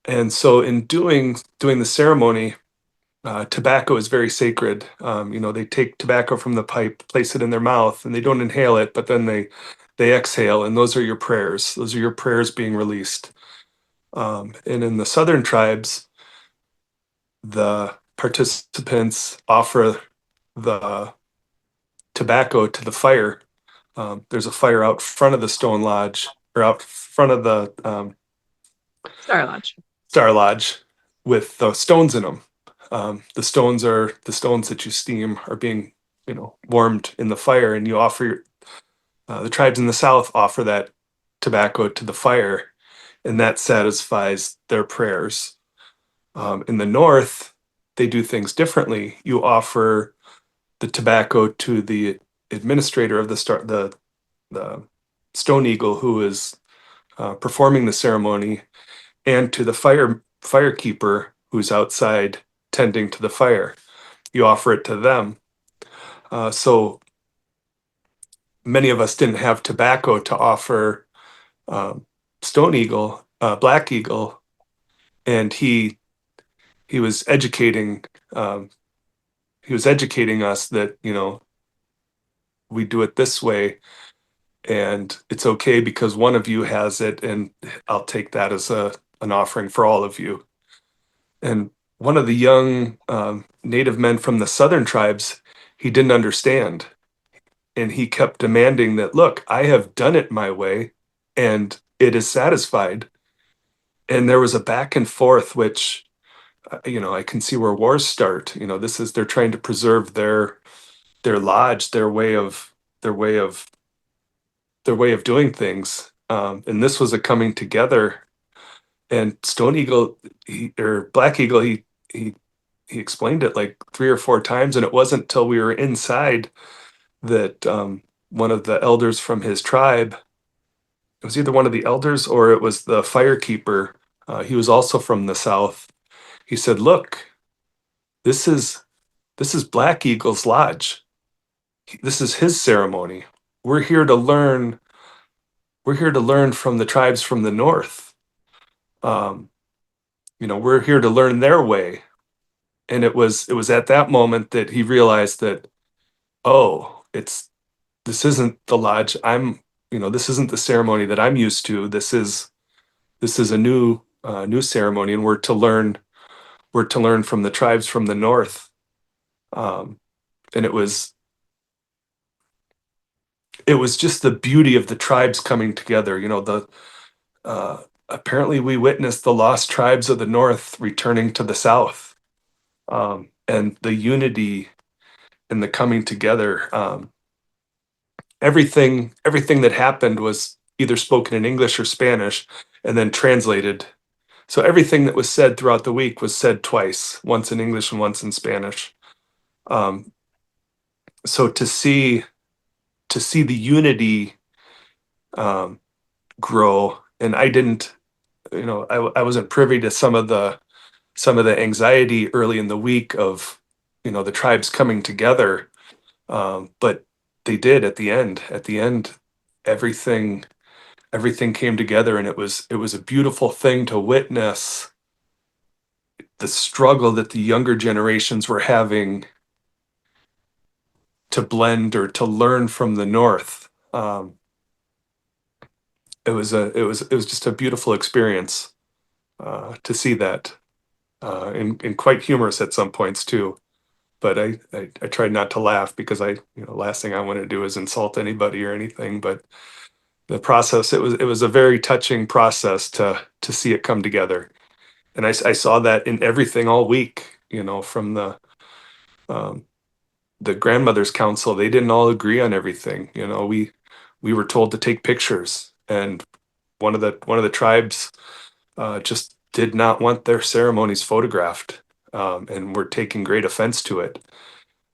And so, in doing the ceremony, tobacco is very sacred. They take tobacco from the pipe, place it in their mouth, and they don't inhale it, but then they exhale, and those are your prayers. Those are your prayers being released. And in the southern tribes, the participants offer the tobacco to the fire. There's a fire out front of the stone lodge, or out front of the Star Lodge. Star Lodge, with the stones in them. The stones are the stones that you steam are being, warmed in the fire, and you offer the tribes in the south offer that tobacco to the fire, and that satisfies their prayers. In the north, they do things differently. You offer the tobacco to the administrator of the stone eagle who is performing the ceremony, and to the firekeeper who's outside tending to the fire. You offer it to them. So many of us didn't have tobacco to offer um, Stone Eagle, Black Eagle, and he was educating um, he was educating us that, we do it this way, and it's okay because one of you has it, and I'll take that as an offering for all of you. And one of the young native men from the southern tribes, he didn't understand, and he kept demanding that, look, I have done it my way, and it is satisfied. And there was a back and forth, which I can see where wars start. They're trying to preserve their lodge, their way of their way of doing things. And this was a coming together. And Stone Eagle, or Black Eagle, he he explained it like 3 or 4 times, and it wasn't till we were inside that one of the elders from his tribe, it was either one of the elders or it was the firekeeper. He was also from the south. He said, "Look, this is Black Eagle's lodge. This is his ceremony. We're here to learn. We're here to learn from the tribes from the north. Um, we're here to learn their way." And it was at that moment that he realized that, oh, this isn't the lodge this isn't the ceremony that I'm used to. This is a new ceremony, and we're to learn from the tribes from the north. And it was just the beauty of the tribes coming together. The apparently we witnessed the lost tribes of the north returning to the south, and the unity and the coming together. Everything that happened was either spoken in English or Spanish and then translated. So everything that was said throughout the week was said twice, once in English and once in Spanish. Um, so to see the unity um, grow, and I didn't, I wasn't privy to some of the anxiety early in the week of the tribes coming together, but they did at the end. At the end, everything everything came together, and it was a beautiful thing to witness the struggle that the younger generations were having to blend or to learn from the north. It was just a beautiful experience to see that, and quite humorous at some points too. But I tried not to laugh because last thing I want to do is insult anybody or anything. But the process, it was a very touching process to see it come together. And I saw that in everything all week, from um, the grandmother's council. They didn't all agree on everything. We were told to take pictures, and one of the tribes just did not want their ceremonies photographed, and were taking great offense to it.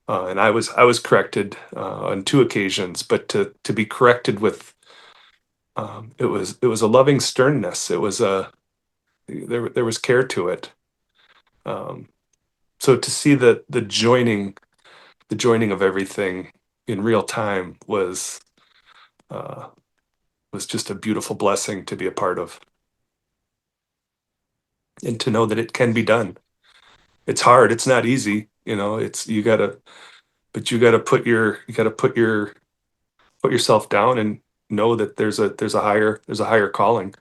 And I was corrected on 2 occasions, but to be corrected with it was a loving sternness. There was care to it. Um, so to see the joining of everything in real time was just a beautiful blessing to be a part of, and to know that it can be done. It's hard. It's not easy. It's you gotta put yourself down and know that there's a higher calling.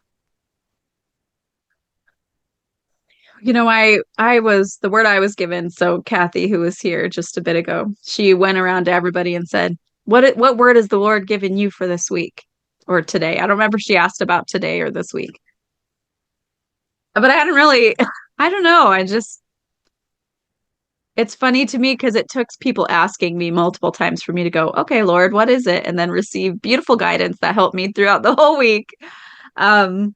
I was the word I was given. So Kathy, who was here just a bit ago, she went around to everybody and said, what word has the Lord given you for this week or today?" I don't remember if she asked about today or this week. But I hadn't really, I don't know. It's funny to me because it took people asking me multiple times for me to go, "Okay, Lord, what is it?" And then receive beautiful guidance that helped me throughout the whole week. Um,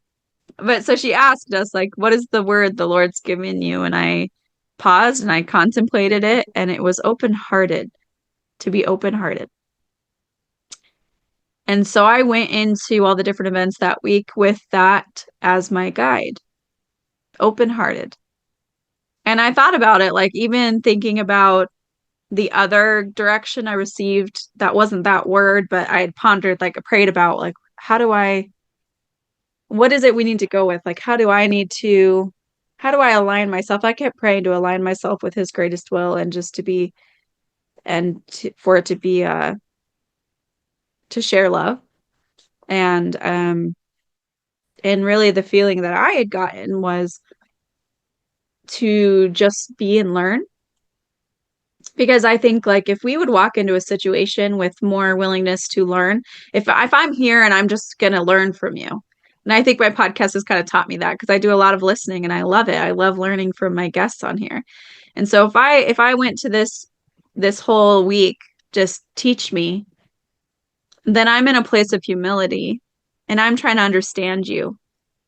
but so she asked us, like, "What is the word the Lord's given you?" And I paused and I contemplated it, and it was open-hearted, to be open-hearted. And so I went into all the different events that week with that as my guide, open-hearted. And I thought about it, like even thinking about the other direction I received that wasn't that word, but I had pondered, like, prayed about, like, what is it we need to go with? Like, how do I need to how do I align myself? I kept praying to align myself with his greatest will and just to be for it to be to share love. And really the feeling that I had gotten was to just be and learn, because I think like if we would walk into a situation with more willingness to learn, if I'm here and I'm just going to learn from you. And I think my podcast has kind of taught me that, because I do a lot of listening and I love it. I love learning from my guests on here. And so if I went to this whole week, just teach me, then I'm in a place of humility and I'm trying to understand you.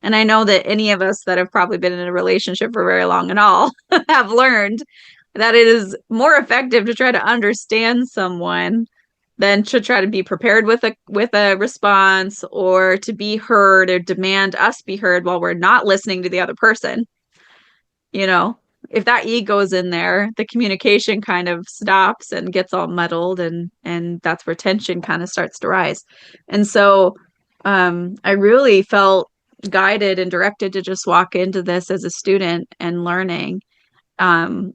And I know that any of us that have probably been in a relationship for very long and all have learned that it is more effective to try to understand someone than to try to be prepared with a response, or to be heard or demand us be heard while we're not listening to the other person. You know, if that ego is in there, the communication kind of stops and gets all muddled, and that's where tension kind of starts to rise. And so I really felt guided and directed to just walk into this as a student and learning,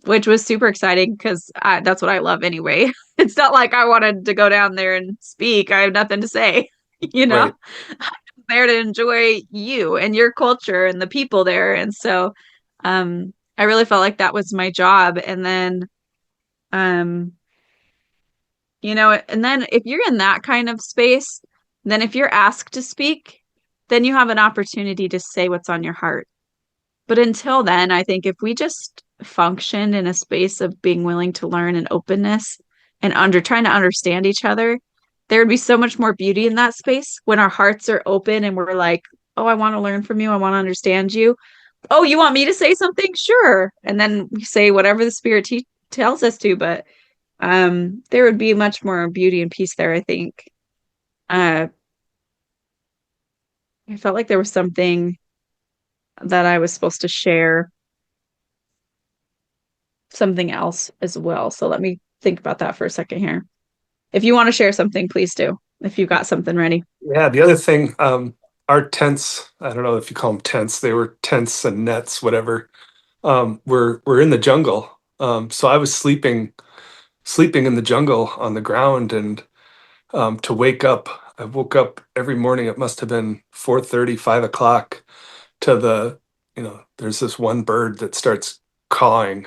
which was super exciting because that's what I love anyway. It's not like I wanted to go down there and speak. I have nothing to say, you know. Right. I'm there to enjoy you and your culture and the people there. And so I really felt like that was my job. And then, um, and then if you're in that kind of space, then if you're asked to speak, then you have an opportunity to say what's on your heart. But until then, I think if we just functioned in a space of being willing to learn and openness and trying to understand each other, there would be so much more beauty in that space when our hearts are open and we're like, oh, I want to learn from you. I want to understand you. Oh, you want me to say something? Sure. And then we say whatever the spirit tells us to. But there would be much more beauty and peace there, I think. Uh, I felt like there was something that I was supposed to share, something else as well. So let me think about that for a second here. If you want to share something, please do. If you've got something ready. Yeah. The other thing, our tents, I don't know if you call them tents, they were tents and nets, whatever. We're in the jungle. So I was sleeping in the jungle on the ground, and to wake up, I woke up every morning. It must have been 4:30, 5 o'clock, to there's this one bird that starts cawing,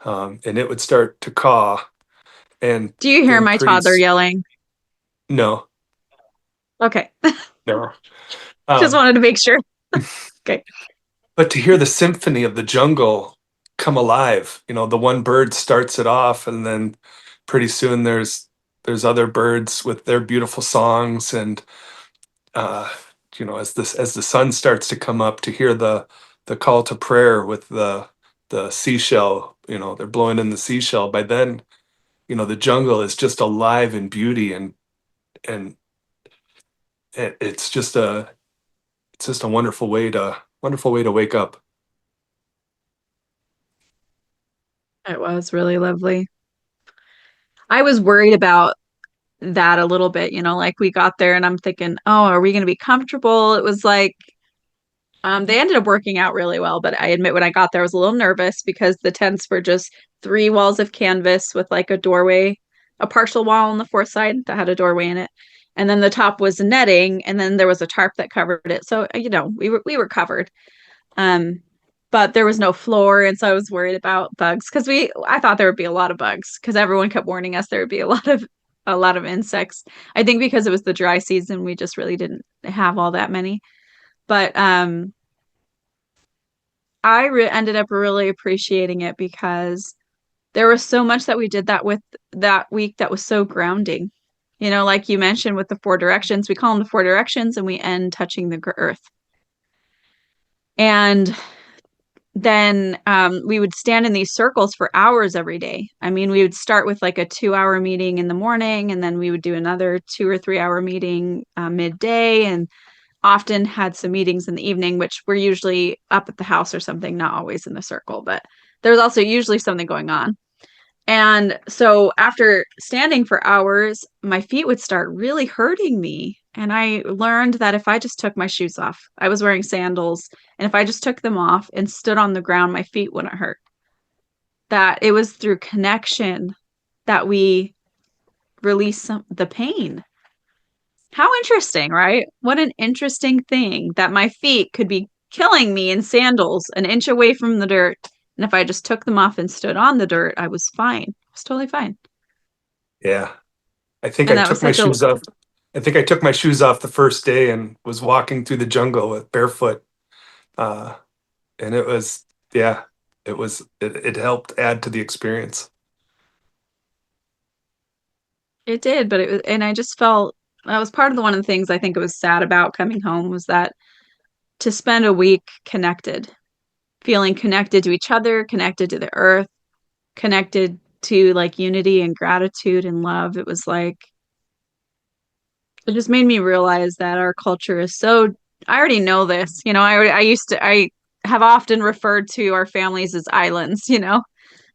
and it would start to caw, and Do you hear then my toddler yelling? no, Okay. no. Just Um, wanted to make sure. Okay. but to hear the symphony of the jungle come alive, the one bird starts it off, and then pretty soon there's other birds with their beautiful songs, and uh, as the sun starts to come up, to hear the call to prayer with the seashell, they're blowing in the seashell. By then, the jungle is just alive in beauty, and it's just a wonderful way to wake up. It was really lovely. I was worried about that a little bit, like we got there and I'm thinking, oh, are we going to be comfortable? It was like, they ended up working out really well, but I admit when I got there, I was a little nervous because the tents were just three walls of canvas with like a doorway, a partial wall on the fourth side that had a doorway in it. And then the top was netting, and then there was a tarp that covered it. So, we were covered. Um, but there was no floor, and so I was worried about bugs because I thought there would be a lot of bugs because everyone kept warning us there would be a lot of insects. I think because it was the dry season, we just really didn't have all that many. But ended up really appreciating it because there was so much that we did that week that was so grounding. Like you mentioned with the four directions, we call them the four directions, and we end touching the earth. And then we would stand in these circles for hours every day. I mean, we would start with like a 2-hour meeting in the morning, and then we would do another 2 or 3 hour meeting midday, and often had some meetings in the evening, which were usually up at the house or something, not always in the circle, but there was also usually something going on. And so after standing for hours, my feet would start really hurting me. And I learned that if I just took my shoes off, I was wearing sandals, and if I just took them off and stood on the ground, my feet wouldn't hurt. That it was through connection that we release the pain. How interesting, right? What an interesting thing that my feet could be killing me in sandals an inch away from the dirt. And if I just took them off and stood on the dirt, I was fine. I was totally fine. Yeah. I think And I that was took my such a, shoes off. I think I took my shoes off the first day and was walking through the jungle with barefoot. Uh, and it was, yeah, it helped add to the experience. it did, but it was, and I just felt that was part of the one of the things I think it was sad about coming home was that to spend a week connected, feeling connected to each other, connected to the earth, connected to like unity and gratitude and love. It was like, it just made me realize that our culture is so, I already know this, I have often referred to our families as islands,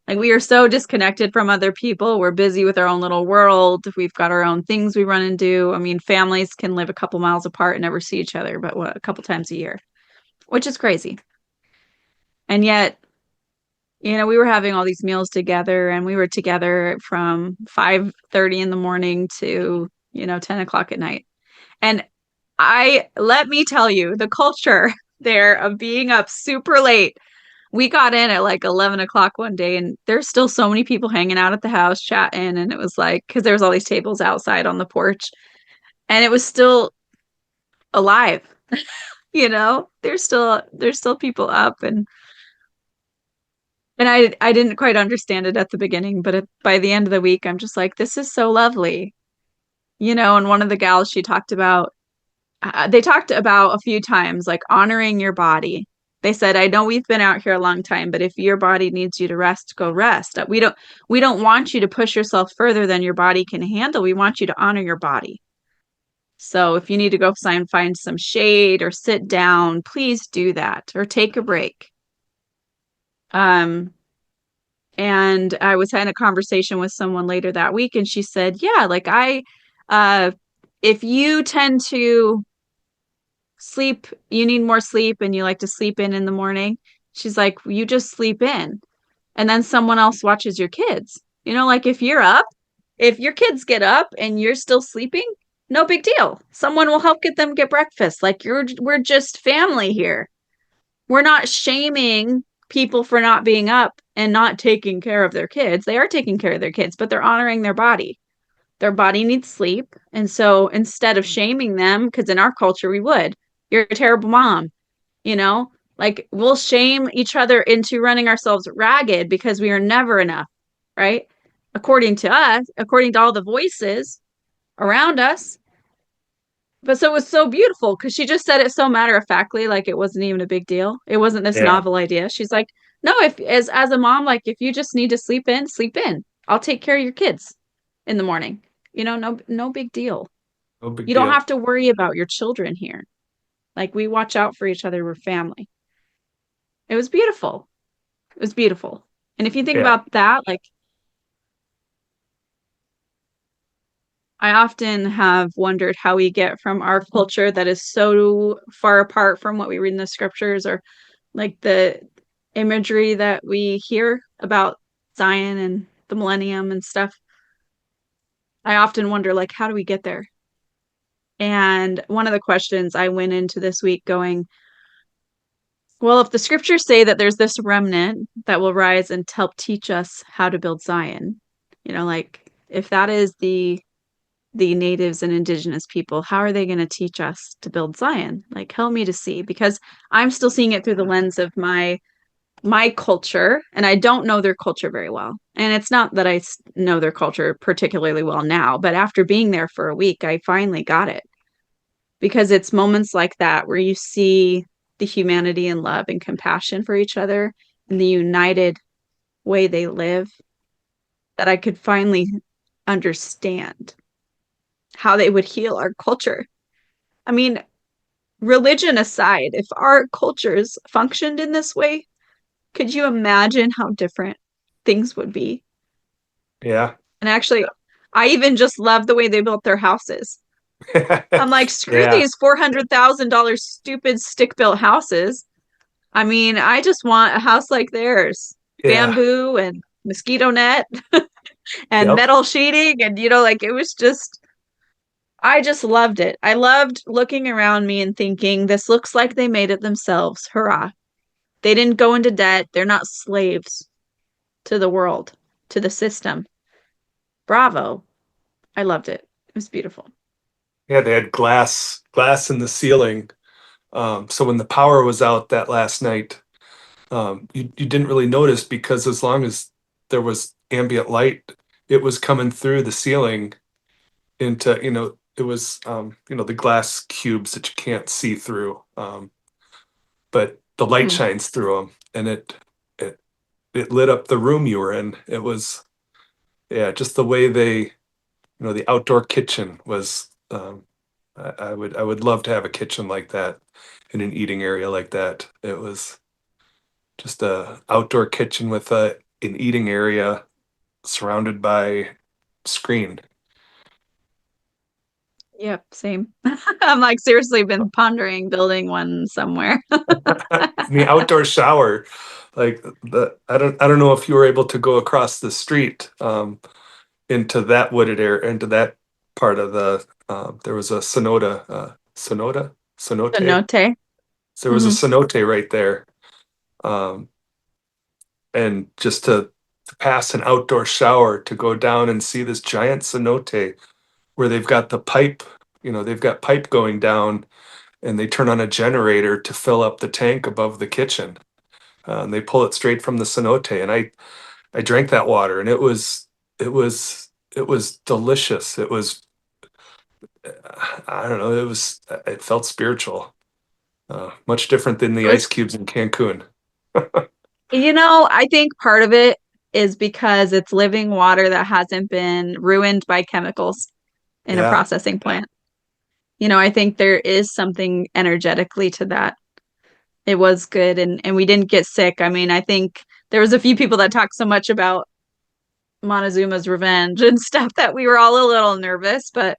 like we are so disconnected from other people. We're busy with our own little world. We've got our own things we run and do. I mean, families can live a couple miles apart and never see each other, but what, a couple times a year, which is crazy. And yet, we were having all these meals together, and we were together from 5:30 in the morning to, 10 o'clock at night. And let me tell you, the culture there of being up super late. We got in at like 11 o'clock one day, and there's still so many people hanging out at the house chatting. And it was like, because there was all these tables outside on the porch, and it was still alive. There's still people up, and I didn't quite understand it at the beginning, but by the end of the week, I'm just like, this is so lovely. And one of the gals, they talked about a few times like honoring your body. They said, I know we've been out here a long time, but if your body needs you to rest, go rest. We don't want you to push yourself further than your body can handle. We want you to honor your body. So if you need to go find some shade or sit down, please do that or take a break. Um, and I was having a conversation with someone later that week, and she said, yeah, like uh, if you tend to sleep, you need more sleep and you like to sleep in the morning. She's like, you just sleep in and then someone else watches your kids. Like if your kids get up and you're still sleeping, no big deal. Someone will help get breakfast. Like we're just family here. We're not shaming people for not being up and not taking care of their kids. They are taking care of their kids, but they're honoring their body. Their body needs sleep. And so instead of shaming them, because in our culture we would, you're a terrible mom, you know, like we'll shame each other into running ourselves ragged because we are never enough, right? According to us, according to all the voices around us. But so it was so beautiful because she just said it so matter of factly, like it wasn't even a big deal. It wasn't this Yeah. novel idea. She's like, no, if as a mom, like if you just need to sleep in, sleep in. I'll take care of your kids in the morning. No big deal. No big You don't deal. have to worry about your children here. Like we watch out for each other. We're family. It was beautiful. It was beautiful. And if you think Yeah. about that, like I often have wondered how we get from our culture that is so far apart from what we read in the scriptures or like the imagery that we hear about Zion and the millennium and stuff. I often wonder, like, how do we get there? And one of the questions I went into this week going, well, if the scriptures say that there's this remnant that will rise and help teach us how to build Zion, like if that is the natives and indigenous people, how are they going to teach us to build Zion? Like help me to see, because I'm still seeing it through the lens of my culture, and I don't know their culture very well. And it's not that I know their culture particularly well now, but after being there for a week, I finally got it. Because it's moments like that where you see the humanity and love and compassion for each other and the united way they live that I could finally understand how they would heal our culture. I mean, religion aside, if our cultures functioned in this way, could you imagine how different things would be? Yeah. And actually, I even just love the way they built their houses. I'm like, screw Yeah, these $400,000 stupid stick-built houses. I mean, I just want a house like theirs. yeah, Bamboo and mosquito net and yep. metal sheeting. And, like, it was just, I just loved it. I loved looking around me and thinking, this looks like they made it themselves. Hurrah. They didn't go into debt. They're not slaves to the world, to the system. Bravo. I loved it. It was beautiful. Yeah, they had glass in the ceiling. So when the power was out that last night, you didn't really notice because as long as there was ambient light, it was coming through the ceiling into, it was, the glass cubes that you can't see through. But the light Hmm. shines through them and it, it lit up the room you were in. It was, yeah, just the way the outdoor kitchen was, I would love to have a kitchen like that in an eating area like that. It was just a outdoor kitchen with an eating area surrounded by screen. Yep, same. I'm like seriously been pondering building one somewhere. In the outdoor shower, like I don't know if you were able to go across the street into that wooded area, into that part of there was a The cenote. note. So there was a Hmm. cenote right there. Um, and just to pass an outdoor shower to go down and see this giant cenote where they've got pipe going down and they turn on a generator to fill up the tank above the kitchen. And they pull it straight from the cenote. And I drank that water and it was delicious. It was, I don't know, it felt spiritual, much different than It the ice was, cubes in Cancun. I think part of it is because it's living water that hasn't been ruined by chemicals in a Yeah. processing plant. I think there is something energetically to that. It was good and we didn't get sick. I mean, I think there was a few people that talked so much about Montezuma's revenge and stuff that we were all a little nervous, but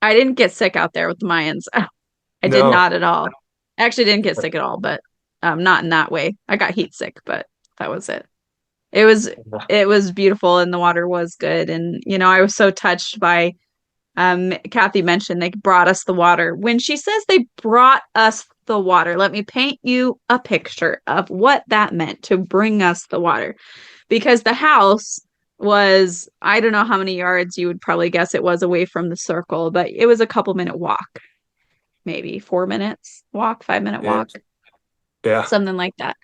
I didn't get sick out there with the Mayans. I did No. not at all. I actually didn't get sick at all, but not in that way. I got heat sick, but that was it. It was it was beautiful and the water was good. And I was so touched by Kathy mentioned they brought us the water. When she says they brought us the water, let me paint you a picture of what that meant to bring us the water. Because the house was, I don't know how many yards you would probably guess it was away from the circle, but it was a couple minute walk, maybe 4 minutes walk, 5 minute Yeah. walk, Yeah. something like that.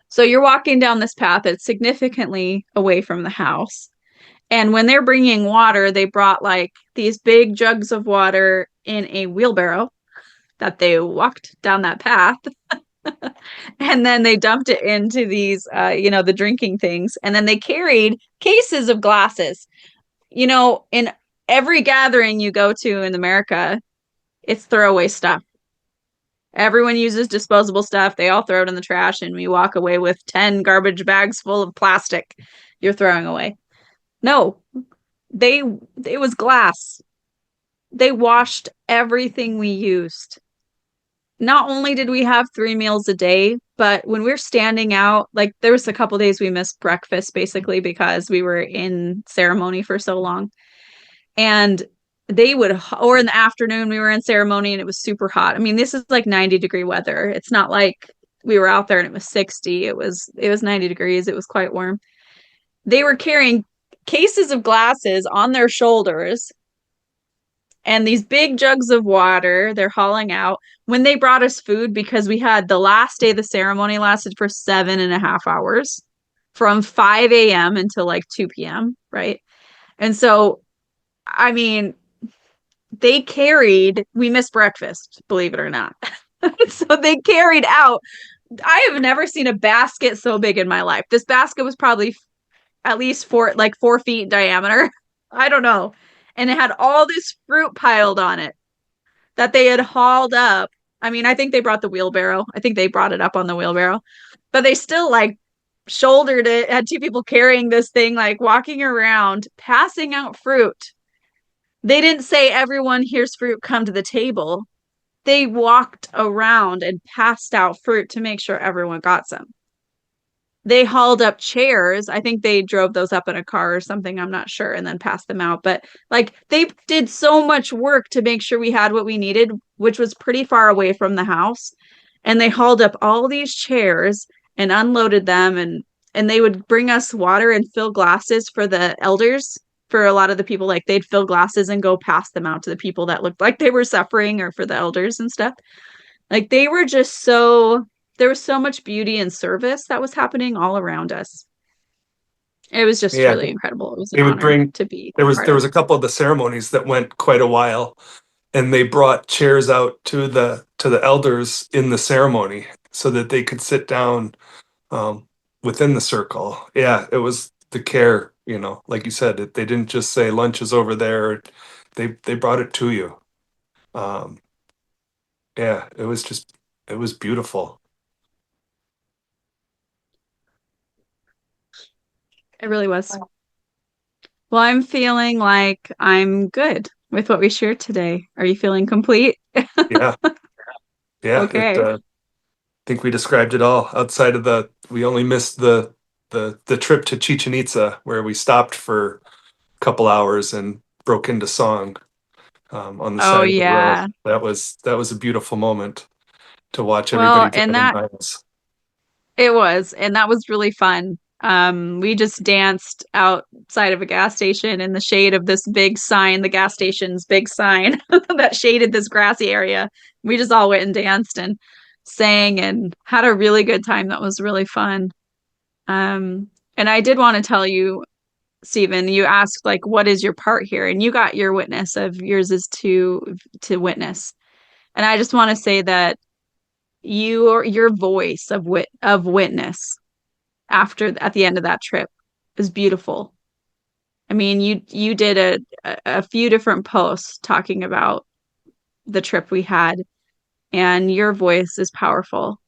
So you're walking down this path that's significantly away from the house. And when they're bringing water, they brought like these big jugs of water in a wheelbarrow that they walked down that path. And then they dumped it into these, the drinking things. And then they carried cases of glasses. In every gathering you go to in America, it's throwaway stuff. Everyone uses disposable stuff. They all throw it in the trash, and we walk away with 10 garbage bags full of plastic you're throwing away. No, they it was glass. They washed everything we used. Not only did we have 3 meals a day, but when we're standing out, like there was a couple days we missed breakfast basically because we were in ceremony for so long. And they would, or in the afternoon, we were in ceremony and it was super hot. I mean, this is like 90-degree weather. It's not like we were out there and it was 60. It was 90 degrees. It was quite warm. They were carrying cases of glasses on their shoulders and these big jugs of water they're hauling out when they brought us food because we had the last day of the ceremony lasted for 7.5 hours from 5 a.m. until like 2 p.m. Right. And so, I mean, we missed breakfast, believe it or not. So they carried out, I have never seen a basket so big in my life. This basket was probably at least 4 feet in diameter. I don't know. And it had all this fruit piled on it that they had hauled up. I mean, I think they brought the wheelbarrow. I think they brought it up on the wheelbarrow, but they still like shouldered it, had two people carrying this thing, like walking around, passing out fruit. They didn't say, everyone, here's fruit, come to the table. They walked around and passed out fruit to make sure everyone got some. They hauled up chairs. I think they drove those up in a car or something, I'm not sure, and then passed them out. But like they did so much work to make sure we had what we needed, which was pretty far away from the house. And they hauled up all these chairs and unloaded them, and they would bring us water and fill glasses for the elders. For a lot of the people, like they'd fill glasses and go pass them out to the people that looked like they were suffering, or for the elders and stuff. Like they were just so, there was so much beauty and service that was happening all around us. It was just Yeah, truly incredible. It was an they would honor bring. to be There part was of. a couple of the ceremonies that went quite a while, and they brought chairs out to the elders in the ceremony so that they could sit down um, within the circle. Yeah, it was the care, like you said, they didn't just say lunch is over there. They brought it to you. Um, yeah, it was beautiful. It really was. Well, I'm feeling like I'm good with what we shared today. Are you feeling complete? Yeah, yeah. Okay. Think we described it all. Outside of we only missed the trip to Chichen Itza where we stopped for a couple hours and broke into song on the Oh, side of the road. yeah. That was a beautiful moment to watch Well, everybody and driving that by us. it was, and that was really fun. We just danced outside of a gas station in the shade of this big sign, the gas station's big sign that shaded this grassy area. We just all went and danced and sang and had a really good time. That was really fun. And I did want to tell you, Stephen, you asked like, what is your part here? And you got your witness of yours is to witness. And I just want to say that your voice of witness after at the end of that trip is beautiful. I mean, you did a few different posts talking about the trip we had, and your voice is powerful,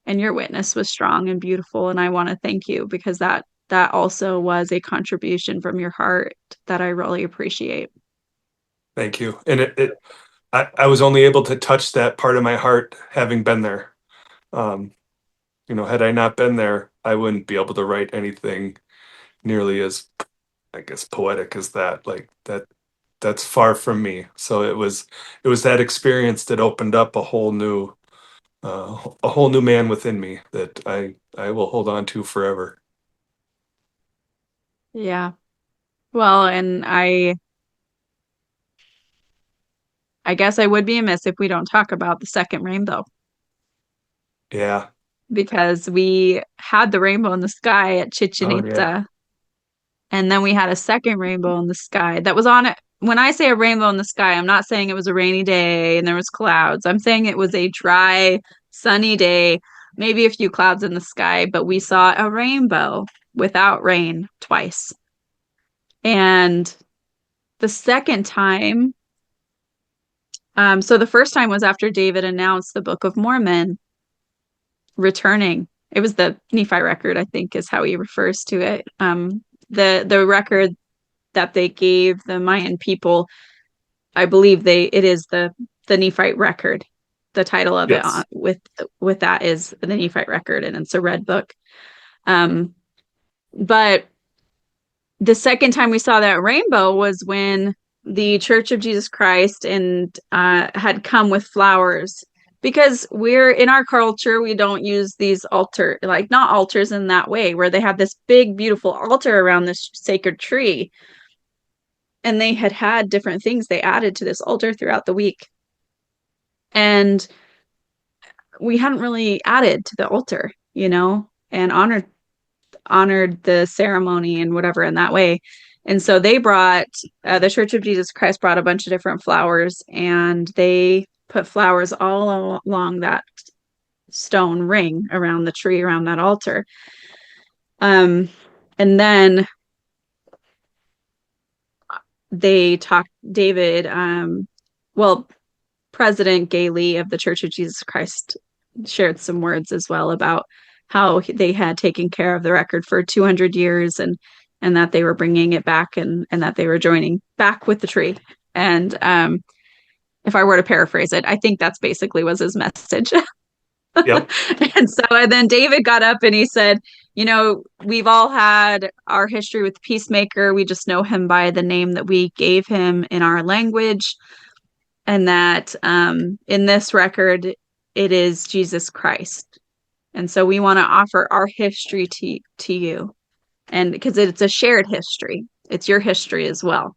and your witness was strong and beautiful, and I want to thank you because that also was a contribution from your heart that I really appreciate. Thank you. And I was only able to touch that part of my heart having been there. Um, had I not been there, I wouldn't be able to write anything nearly as, I guess, poetic as that. Like that's far from me. So it was that experience that opened up a whole new man within me that I will hold on to forever. Yeah. Well, and I guess I would be amiss if we don't talk about the second rainbow, Yeah. because we had the rainbow in the sky at Chichen Oh yeah. Itza. And then we had a second rainbow in the sky that was on it. When I say a rainbow in the sky, I'm not saying it was a rainy day and there was clouds. I'm saying it was a dry, sunny day, maybe a few clouds in the sky, but we saw a rainbow without rain twice. And the second time, so the first time was after David announced the Book of Mormon returning. It was the Nephi record, I think, is how he refers to it. The record that they gave the Mayan people, I believe it is the Nephite record. The title of it Yes. with that is the Nephite record, and it's a red book. Um, but the second time we saw that rainbow was when the Church of Jesus Christ and had come with flowers, because we're in our culture, we don't use these like not altars in that way, where they have this big beautiful altar around this sacred tree, and they had different things they added to this altar throughout the week, and we hadn't really added to the altar, and honored the ceremony and whatever in that way. And so they brought the Church of Jesus Christ brought a bunch of different flowers, and they put flowers all along that stone ring around the tree around that altar. And then they talked David, well, President Gailey of the Church of Jesus Christ shared some words as well about how they had taken care of the record for 200 years, and that they were bringing it back, and that they were joining back with the tree. And if I were to paraphrase it, I think that's basically was his message. Yep. And then David got up and he said, we've all had our history with Peacemaker. We just know him by the name that we gave him in our language. And that in this record, it is Jesus Christ. And so we want to offer our history to you. And because it's a shared history, it's your history as well.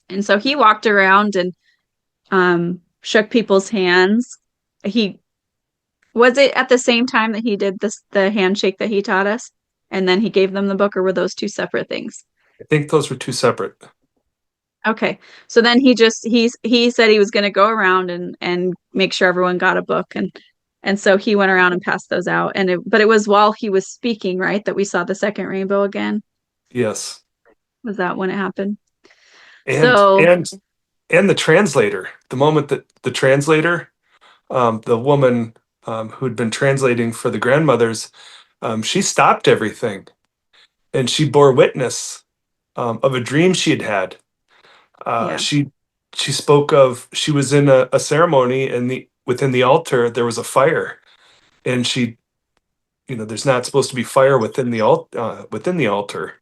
And so he walked around and shook people's hands. He Was it at the same time that he did the handshake that he taught us? And then he gave them the book, or were those two separate things? I think those were two separate. Okay. So then he said he was going to go around and make sure everyone got a book, and so he went around and passed those out, but it was while he was speaking, right, that we saw the second rainbow again. Yes. Was that when it happened? And So and the translator, the moment that the translator, the woman who'd been translating for the grandmothers, she stopped everything and she bore witness of a dream she had had. yeah. She spoke of, she was in a ceremony, and within the altar there was a fire, and there's not supposed to be fire within the altar.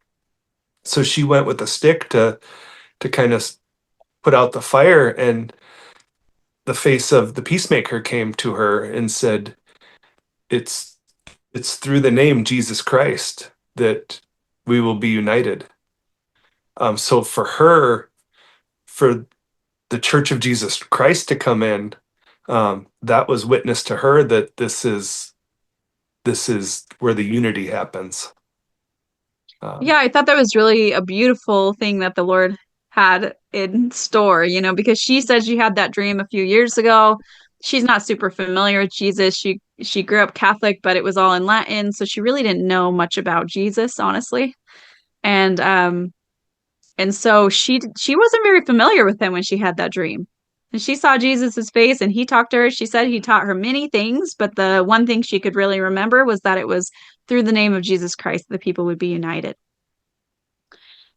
So she went with a stick to kind of put out the fire, and the face of the peacemaker came to her and said, it's through the name Jesus Christ that we will be united. So for the Church of Jesus Christ to come in, that was witness to her that this is where the unity happens. Yeah, I thought that was really a beautiful thing that the Lord had in store, because she said she had that dream a few years ago. She's not super familiar with Jesus. She grew up Catholic, but it was all in Latin, so she really didn't know much about Jesus, honestly. And so she wasn't very familiar with him when she had that dream. And she saw Jesus's face and he talked to her. She said he taught her many things, but the one thing she could really remember was that it was through the name of Jesus Christ the people would be united.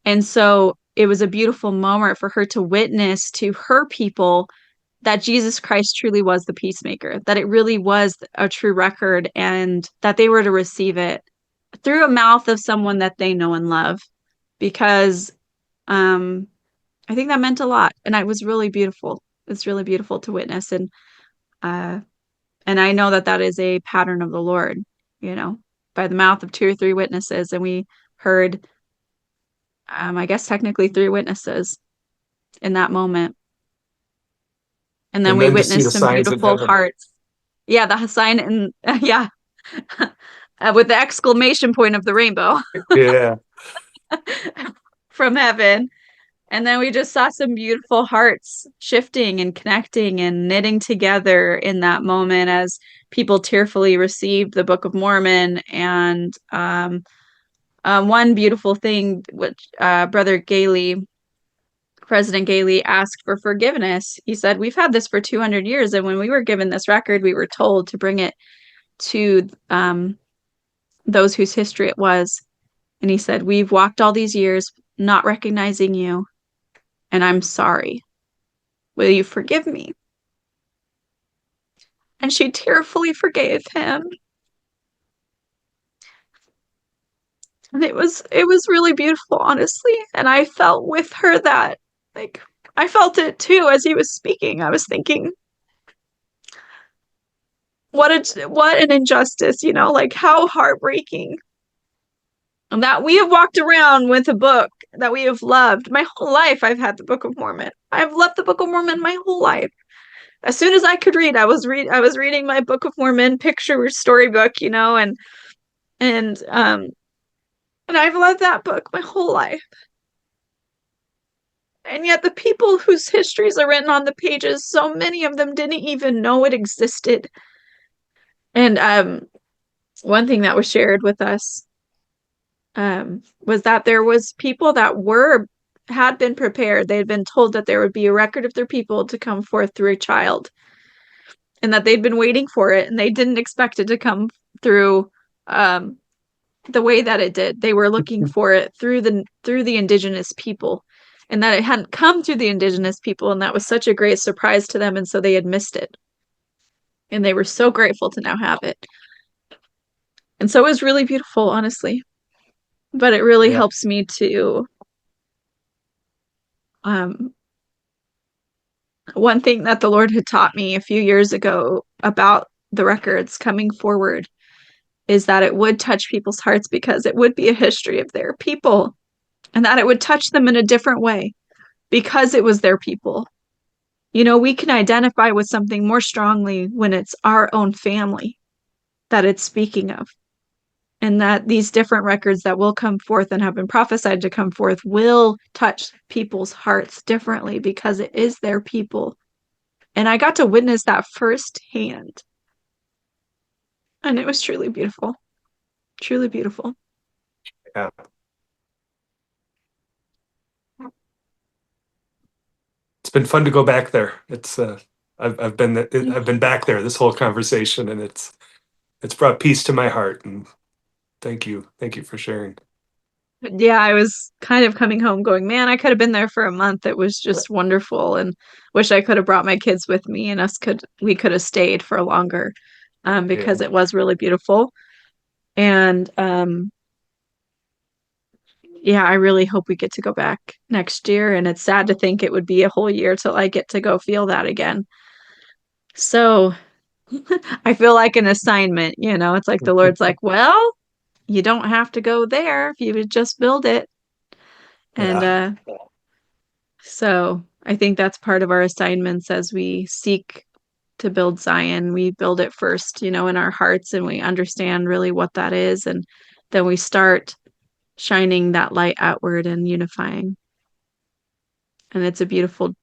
And so it was a beautiful moment for her to witness to her people that Jesus Christ truly was the peacemaker, that it really was a true record, and that they were to receive it through a mouth of someone that they know and love. Because I think that meant a lot, and it was really beautiful. It's really beautiful to witness, uh, and I know that is a pattern of the Lord, by the mouth of two or three witnesses, and we heard, I guess technically three witnesses in that moment, and then And we then to see the witnessed some signs in beautiful heaven. hearts. Yeah, the sign, and yeah, with the exclamation point of the rainbow Yeah. from heaven. And then we just saw some beautiful hearts shifting and connecting and knitting together in that moment as people tearfully received the Book of Mormon. And one beautiful thing, which President Gailey asked for forgiveness. He said, "We've had this for 200 years. And when we were given this record, we were told to bring it to those whose history it was." And he said, "We've walked all these years not recognizing you. And I'm sorry. Will you forgive me?" And she tearfully forgave him. And it was really beautiful, honestly. And I felt with her that, like, I felt it too as he was speaking. I was thinking, what an injustice, like how heartbreaking. And that we have walked around with a book that we have loved. My whole life I've had the Book of Mormon. I've loved the Book of Mormon my whole life. As soon as I could read, I was reading my Book of Mormon picture storybook, and I've loved that book my whole life. And yet the people whose histories are written on the pages, so many of them didn't even know it existed. And one thing that was shared with us was that there was people that had been prepared. They had been told that there would be a record of their people to come forth through a child, and that they'd been waiting for it, and they didn't expect it to come through the way that it did. They were looking for it through the indigenous people. and that it hadn't come through the indigenous people, and that was such a great surprise to them, and so they had missed it. And they were so grateful to now have it. And so it was really beautiful, honestly. But it really Yeah. helps me to one thing that the Lord had taught me a few years ago about the records coming forward is that it would touch people's hearts because it would be a history of their people, and that it would touch them in a different way because it was their people. You know, we can identify with something more strongly when it's our own family that it's speaking of. And that these different records that will come forth and have been prophesied to come forth will touch people's hearts differently because it is their people. And I got to witness that firsthand. And it was truly beautiful. Truly beautiful. Yeah. It's been fun to go back there. It's I've been back there this whole conversation, and it's brought peace to my heart. And thank you for sharing. Yeah, I was kind of coming home going, man, I could have been there for a month. It was just wonderful, and wish I could have brought my kids with me, and we could have stayed for longer, because Yeah. it was really beautiful. And yeah, I really hope we get to go back next year. And it's sad to think it would be a whole year till I get to go feel that again. So I feel like an assignment, you know, it's like the Lord's like, well, you don't have to go there if you would just build it. And Yeah. so I think that's part of our assignments as we seek to build Zion. We build it first, you know, in our hearts, and we understand really what that is. And then we start shining that light outward and unifying. And it's a beautiful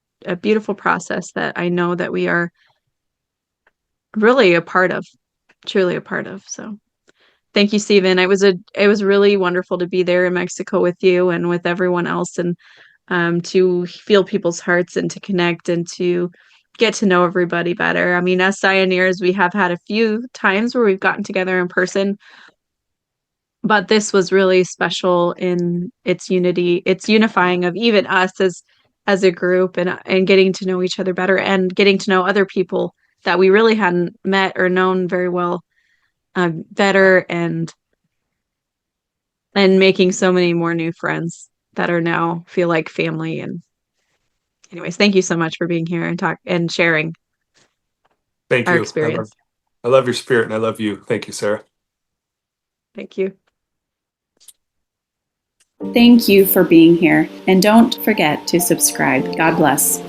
process that I know that we are really a part of, truly a part of. So thank you, Stephen. It was really wonderful to be there in Mexico with you and with everyone else, and to feel people's hearts and to connect and to get to know everybody better. I mean, as Zioneers, we have had a few times where we've gotten together in person, but this was really special in its unity, its unifying of even us as a group, and getting to know each other better and getting to know other people that we really hadn't met or known very well, better, and making so many more new friends that are now feel like family. And anyways, thank you so much for being here and talk and sharing Thank our you. experience. I love your spirit, and I love you. Thank you, Sarah. Thank you. Thank you for being here, and don't forget to subscribe. God bless.